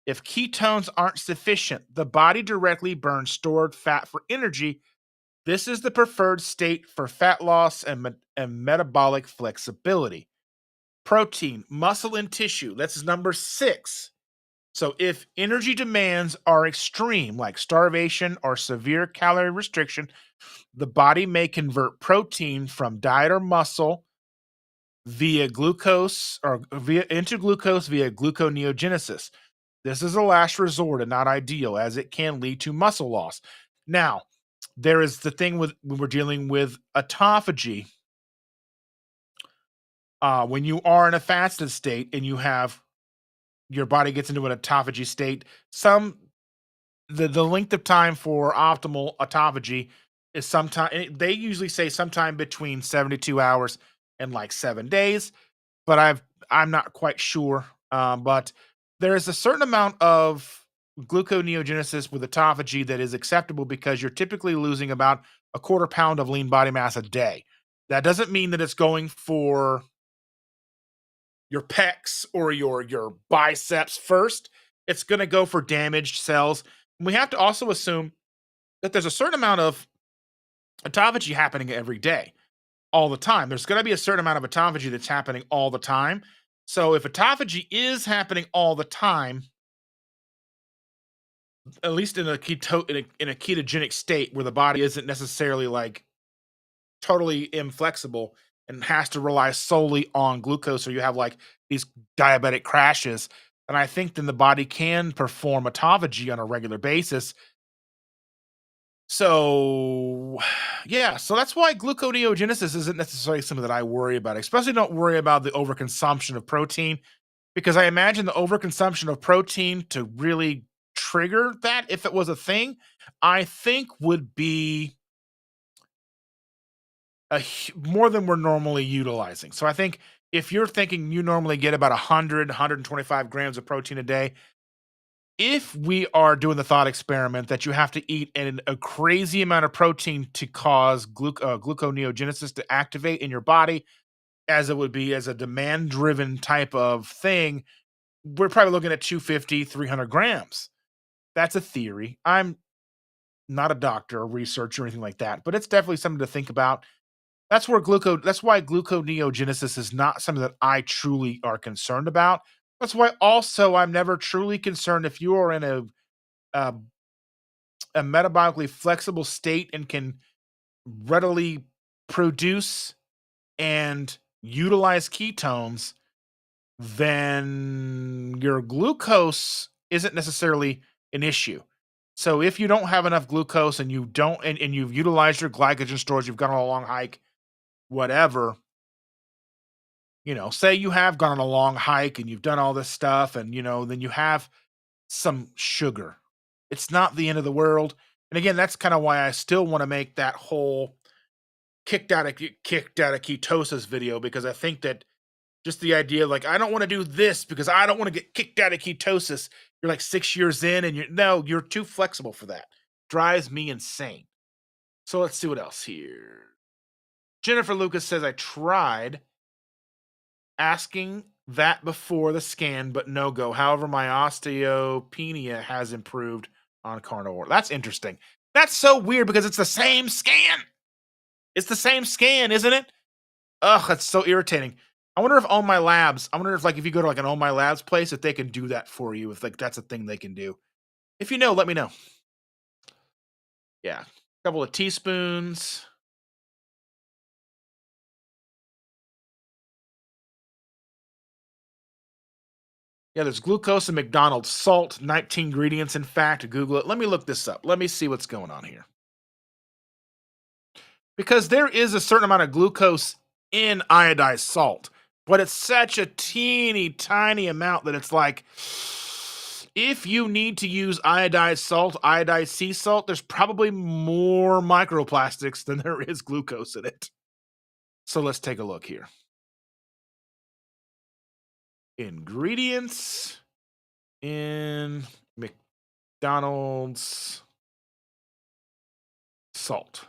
If ketones aren't sufficient, the body directly burns stored fat for energy. This is the preferred state for fat loss and metabolic flexibility. Protein, muscle, and tissue. That's number 6. So, if energy demands are extreme, like starvation or severe calorie restriction, the body may convert protein from diet or muscle via glucose or via into glucose via gluconeogenesis. This is a last resort and not ideal as it can lead to muscle loss. Now, there is the thing with when we're dealing with autophagy. When you are in a fasted state and you have your body gets into an autophagy state, the length of time for optimal autophagy is sometime they usually say sometime between 72 hours and like 7 days, but I'm not quite sure. But there is a certain amount of gluconeogenesis with autophagy that is acceptable because you're typically losing about a quarter pound of lean body mass a day. That doesn't mean that it's going for your pecs or your biceps first. It's going to go for damaged cells. And we have to also assume that there's a certain amount of autophagy happening every day, all the time. There's going to be a certain amount of autophagy that's happening all the time. So if autophagy is happening all the time, at least in a ketogenic state where the body isn't necessarily like totally inflexible and has to rely solely on glucose, or you have like these diabetic crashes. And I think then the body can perform autophagy on a regular basis. So, yeah, so that's why gluconeogenesis isn't necessarily something that I worry about. I especially don't worry about the overconsumption of protein because I imagine the overconsumption of protein to really trigger that, if it was a thing, I think would be more than we're normally utilizing. So I think if you're thinking you normally get about 100, 125 grams of protein a day, if we are doing the thought experiment that you have to eat a crazy amount of protein to cause gluconeogenesis to activate in your body, as it would be as a demand driven type of thing, we're probably looking at 250, 300 grams. That's a theory. I'm not a doctor or researcher or anything like that, but it's definitely something to think about. That's why gluconeogenesis is not something that I truly are concerned about. That's why also I'm never truly concerned if you are in a, a metabolically flexible state and can readily produce and utilize ketones, then your glucose isn't necessarily an issue. So if you don't have enough glucose and you don't and you've utilized your glycogen stores, you've gone on a long hike, whatever, say you have gone on a long hike and you've done all this stuff and then you have some sugar. It's not the end of the world. And again, that's kind of why I still want to make that whole kicked out of ketosis video, because I think that just the idea, like, I don't want to do this because I don't want to get kicked out of ketosis. You're like 6 years in and you're too flexible for that. Drives me insane. So let's see what else here. Jennifer Lucas says, I tried asking that before the scan, but no go. However, my osteopenia has improved on carnivore. That's interesting. That's so weird because it's the same scan. It's the same scan, isn't it? Ugh, that's so irritating. I wonder if Oh My Labs, I wonder if, like, if you go to like an Oh My Labs place, if they can do that for you, if like that's a thing they can do. If you know, let me know. Yeah. A couple of teaspoons. Yeah, there's glucose in McDonald's, salt, 19 ingredients. In fact, Google it. Let me look this up. Let me see what's going on here. Because there is a certain amount of glucose in iodized salt, but it's such a teeny tiny amount that it's like, if you need to use iodized salt, iodized sea salt, there's probably more microplastics than there is glucose in it. So let's take a look here. Ingredients in McDonald's salt.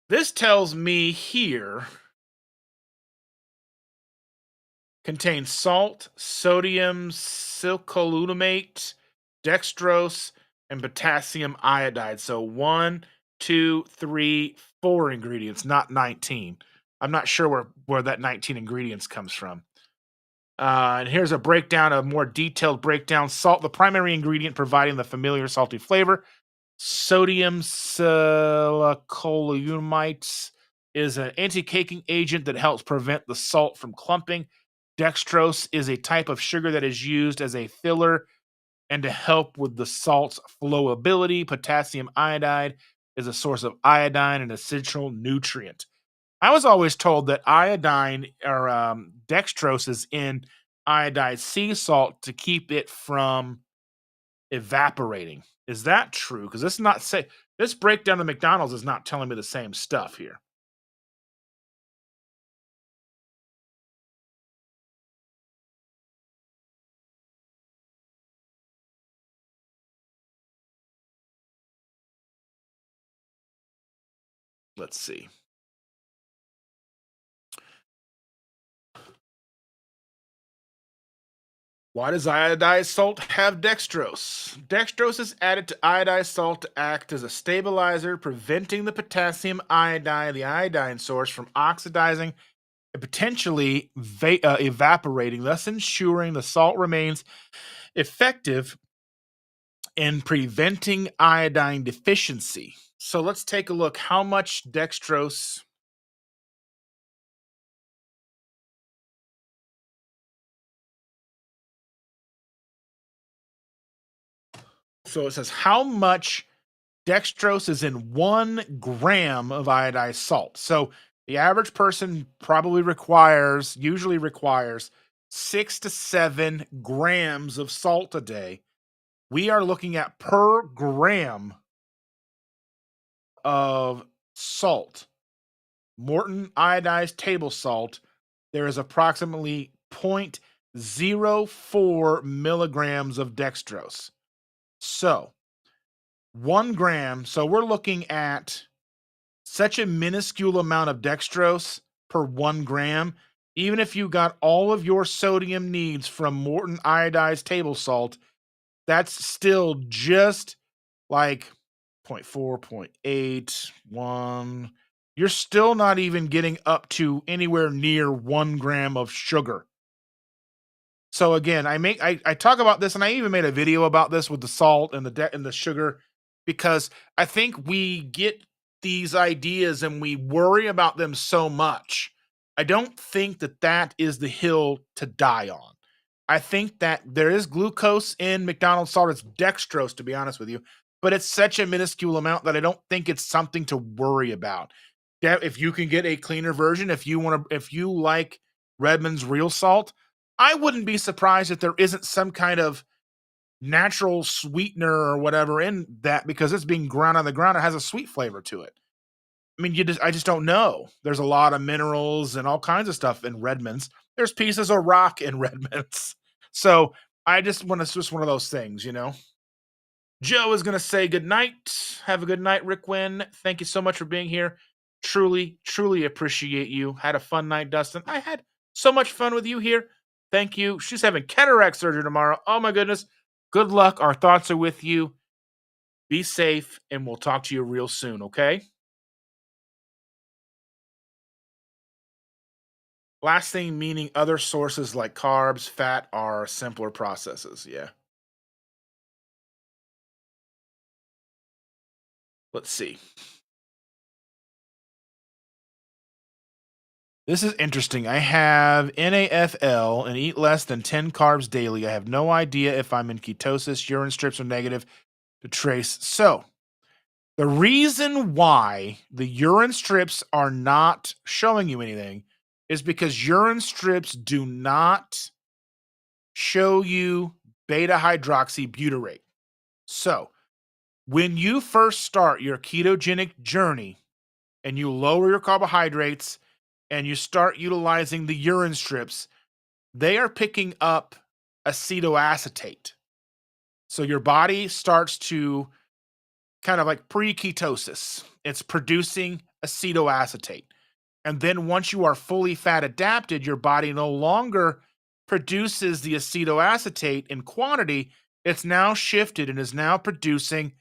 This tells me here contains salt, sodium silicolutamate, dextrose, and potassium iodide. So 1, 2, 3, 4 ingredients, not 19. I'm not sure where that 19 ingredients comes from. And here's a breakdown, a more detailed breakdown. Salt, the primary ingredient providing the familiar salty flavor. Sodium silicolutamate is an anti-caking agent that helps prevent the salt from clumping. Dextrose is a type of sugar that is used as a filler and to help with the salt's flowability. Potassium iodide is a source of iodine, an essential nutrient. I was always told that iodine or dextrose is in iodized sea salt to keep it from evaporating. Is that true? Because this breakdown of McDonald's is not telling me the same stuff here. Let's see. Why does iodized salt have dextrose? Dextrose is added to iodized salt to act as a stabilizer, preventing the potassium iodide, the iodine source, from oxidizing and potentially evaporating, thus ensuring the salt remains effective in preventing iodine deficiency. So let's take a look. How much dextrose? So it says how much dextrose is in 1 gram of iodized salt. So the average person usually requires 6 to 7 grams of salt a day. We are looking at per gram of salt, Morton iodized table salt, there is approximately 0.04 milligrams of dextrose. So 1 gram. So we're looking at such a minuscule amount of dextrose per 1 gram. Even if you got all of your sodium needs from Morton iodized table salt, that's still just like zero point 0.4, 0.8, 1. You're still not even getting up to anywhere near 1 gram of sugar. So again, I talk about this, and I even made a video about this with the salt and and the sugar, because I think we get these ideas and we worry about them so much. I don't think that that is the hill to die on. I think that there is glucose in McDonald's salt. It's dextrose, to be honest with you, but it's such a minuscule amount that I don't think it's something to worry about. Yeah, if you can get a cleaner version, if you like Redmond's real salt, I wouldn't be surprised if there isn't some kind of natural sweetener or whatever in that, because it's being ground on the ground. It has a sweet flavor to it. I mean, I just don't know. There's a lot of minerals and all kinds of stuff in Redmond's. There's pieces of rock in Redmond's. So I just want to, it's just one of those things, you know. Joe is going to say good night. Have a good night, Rick Wynn. Thank you so much for being here. Truly, truly appreciate you. Had a fun night, Dustin. I had so much fun with you here. Thank you. She's having cataract surgery tomorrow. Oh my goodness. Good luck. Our thoughts are with you. Be safe, and we'll talk to you real soon, okay? Last thing, meaning other sources like carbs, fat are simpler processes. Yeah. Let's see. This is interesting. I have NAFL and eat less than 10 carbs daily. I have no idea if I'm in ketosis. Urine strips are negative to trace. So, the reason why the urine strips are not showing you anything is because urine strips do not show you beta hydroxybutyrate. So, when you first start your ketogenic journey and you lower your carbohydrates and you start utilizing the urine strips, they are picking up acetoacetate. So your body starts to kind of like pre-ketosis. It's producing acetoacetate. And then once you are fully fat adapted, your body no longer produces the acetoacetate in quantity. It's now shifted and is now producing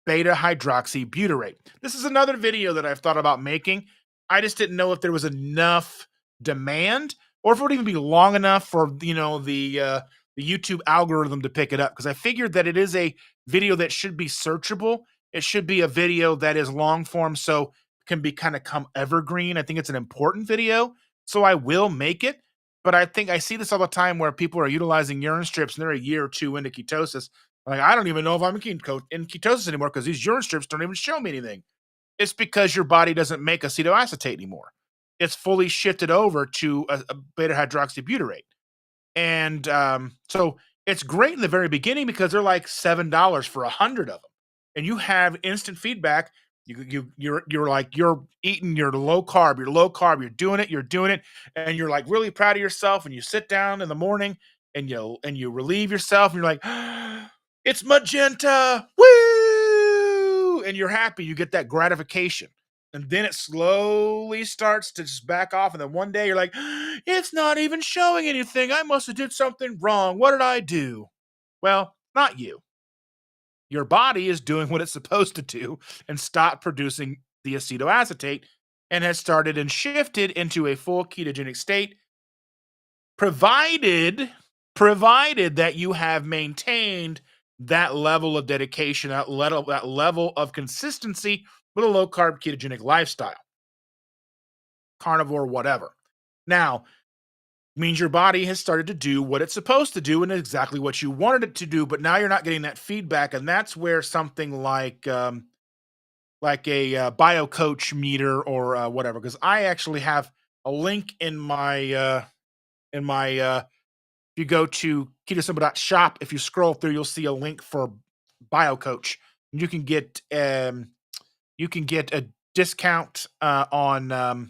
beta hydroxybutyrate. This is another video that I've thought about making. I just didn't know if there was enough demand, or if it would even be long enough for, you know, the YouTube algorithm to pick it up, because I figured that it is a video that should be searchable. It should be a video that is long form, so can be kind of come evergreen. I think it's an important video, so I will make it. But I think I see this all the time where people are utilizing urine strips and they're a year or two into ketosis. Like, I don't even know if I'm in ketosis anymore because these urine strips don't even show me anything. It's because your body doesn't make acetoacetate anymore. It's fully shifted over to a beta hydroxybutyrate. And so it's great in the very beginning because they're like $7 for 100 of them, and you have instant feedback. You're like, you're eating your low carb, you're doing it, and you're like really proud of yourself. And you sit down in the morning and you relieve yourself, and you're like, it's magenta, woo, and you're happy. You get that gratification, and then it slowly starts to just back off, and then one day you're like, it's not even showing anything. I must have did something wrong. What did I do? Well, not you. Your body is doing what it's supposed to do and stop producing the acetoacetate, and has started and shifted into a full ketogenic state, provided provided that you have maintained that level of dedication, that level of consistency with a low carb ketogenic lifestyle, carnivore, whatever. Now, means your body has started to do what it's supposed to do and exactly what you wanted it to do, but now you're not getting that feedback, and that's where something like a bio coach meter or whatever. Because I actually have a link in my if you go to KetoSimple.shop, if you scroll through, you'll see a link for bio coach. You can get a discount on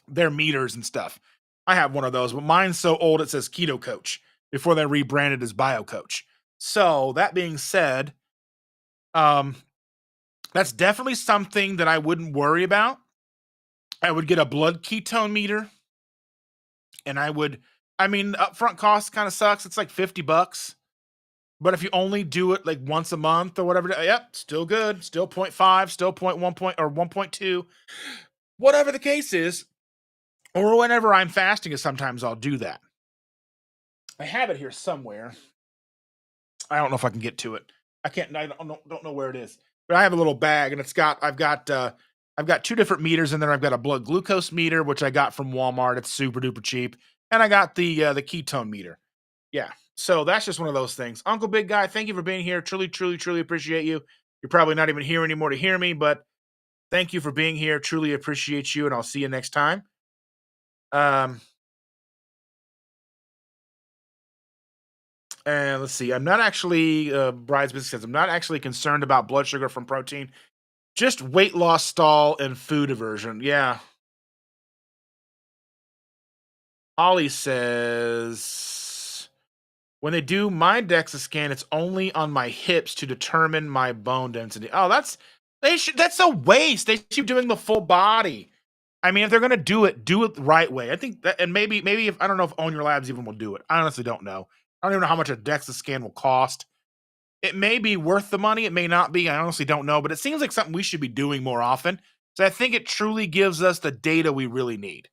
their meters and stuff. I have one of those, but mine's so old it says Keto Coach before they rebranded as Bio Coach. So that being said, um, that's definitely something that I wouldn't worry about. I would get a blood ketone meter, and I mean, the upfront cost kind of sucks. It's like $50. But if you only do it like once a month or whatever, yep, still good. Still zero point 0.5, still 0.1 or 1.2, whatever the case is. Or whenever I'm fasting, sometimes I'll do that. I have it here somewhere. I don't know if I can get to it. I can't. I don't know where it is. But I have a little bag, and I've got two different meters in there. I've got a blood glucose meter, which I got from Walmart. It's super duper cheap, and I got the ketone meter. Yeah. So that's just one of those things. Uncle Big Guy, thank you for being here. Truly, truly, truly appreciate you. You're probably not even here anymore to hear me, but thank you for being here. Truly appreciate you, and I'll see you next time. Um, and let's see. I'm not actually Bride's Business says I'm not actually concerned about blood sugar from protein. Just weight loss stall and food aversion. Yeah. Holly says when they do my DEXA scan, it's only on my hips to determine my bone density. Oh, that's a waste. They should be doing the full body. I mean, if they're gonna do it the right way. I think that, and maybe if I don't know if Own Your Labs even will do it. I honestly don't know. I don't even know how much a DEXA scan will cost. It may be worth the money. It may not be. I honestly don't know, but it seems like something we should be doing more often. So I think it truly gives us the data we really need.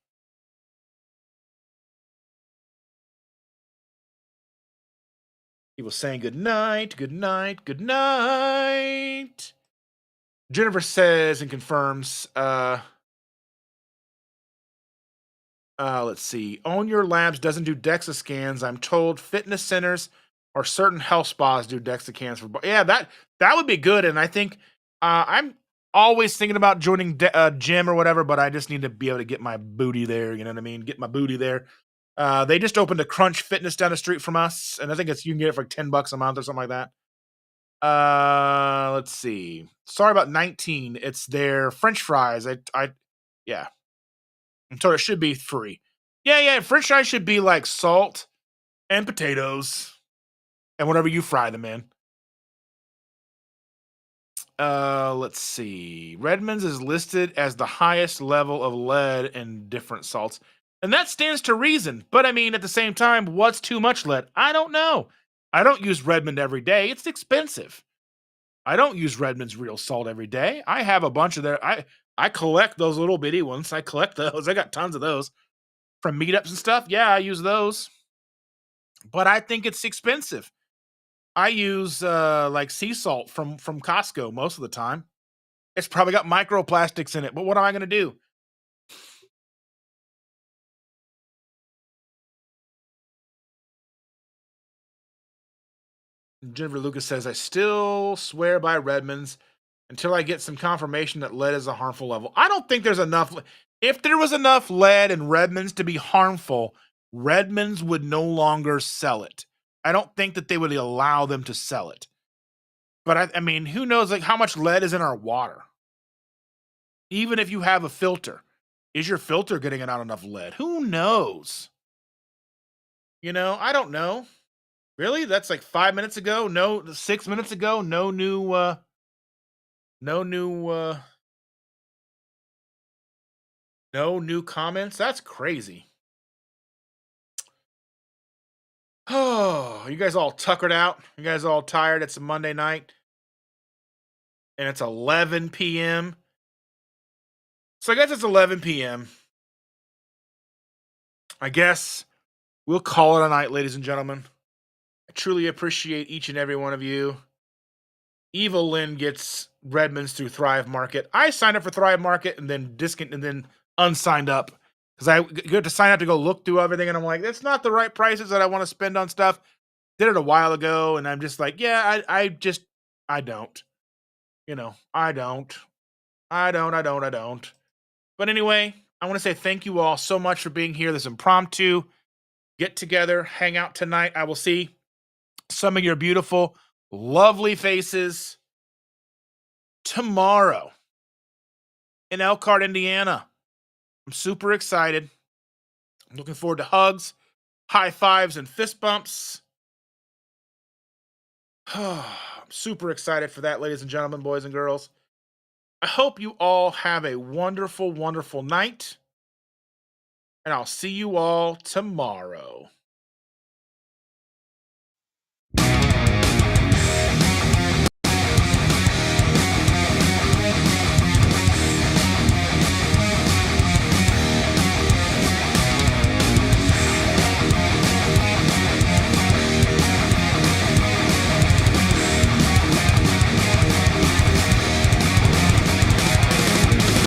He was saying good night, good night, good night. Jennifer says and confirms, let's see. Own Your Labs doesn't do DEXA scans. I'm told fitness centers or certain health spas do DEXA scans for. Yeah, that would be good. And I think I'm always thinking about joining a gym or whatever, but I just need to be able to get my booty there. You know what I mean? Get my booty there. They just opened a Crunch Fitness down the street from us, and I think you can get it for like $10 a month or something like that. Let's see. Sorry about 19. It's their French fries. Yeah. I'm told it should be free. Yeah. French fries should be like salt and potatoes and whatever you fry them in. Let's see. Redmond's is listed as the highest level of lead in different salts. And that stands to reason. But I mean, at the same time, what's too much lead? I don't know. I don't use Redmond every day. It's expensive. I don't use Redmond's real salt every day. I have a bunch of their I collect those little bitty ones. I collect those. I got tons of those from meetups and stuff. Yeah, I use those. But I think it's expensive. I use like sea salt from Costco most of the time. It's probably got microplastics in it, but what am I going to do? Jennifer Lucas says, I still swear by Redmond's until I get some confirmation that lead is a harmful level. I don't think there's enough. If there was enough lead in Redmond's to be harmful, Redmond's would no longer sell it. I don't think that they would allow them to sell it. But I mean, who knows like how much lead is in our water? Even if you have a filter, is your filter getting out enough lead? Who knows? I don't know. Really? That's like 5 minutes ago? No, 6 minutes ago? No new no new comments? That's crazy. Oh, you guys all tuckered out? You guys all tired? It's a Monday night and it's 11 p.m. So I guess it's 11 p.m. I guess we'll call it a night, ladies and gentlemen. I truly appreciate each and every one of you. Evil Lynn gets Redmonds through Thrive Market. I signed up for Thrive Market and then unsigned up because I get to sign up to go look through everything, and I'm like, that's not the right prices that I want to spend on stuff. Did it a while ago, and I'm just like, yeah, I don't. I don't. But anyway, I want to say thank you all so much for being here. This impromptu get together, hang out tonight. I will see some of your beautiful, lovely faces tomorrow in Elkhart, Indiana. I'm super excited. Looking forward to hugs, high fives, and fist bumps. I'm super excited for that, ladies and gentlemen, boys and girls. I hope you all have a wonderful, wonderful night, and I'll see you all tomorrow.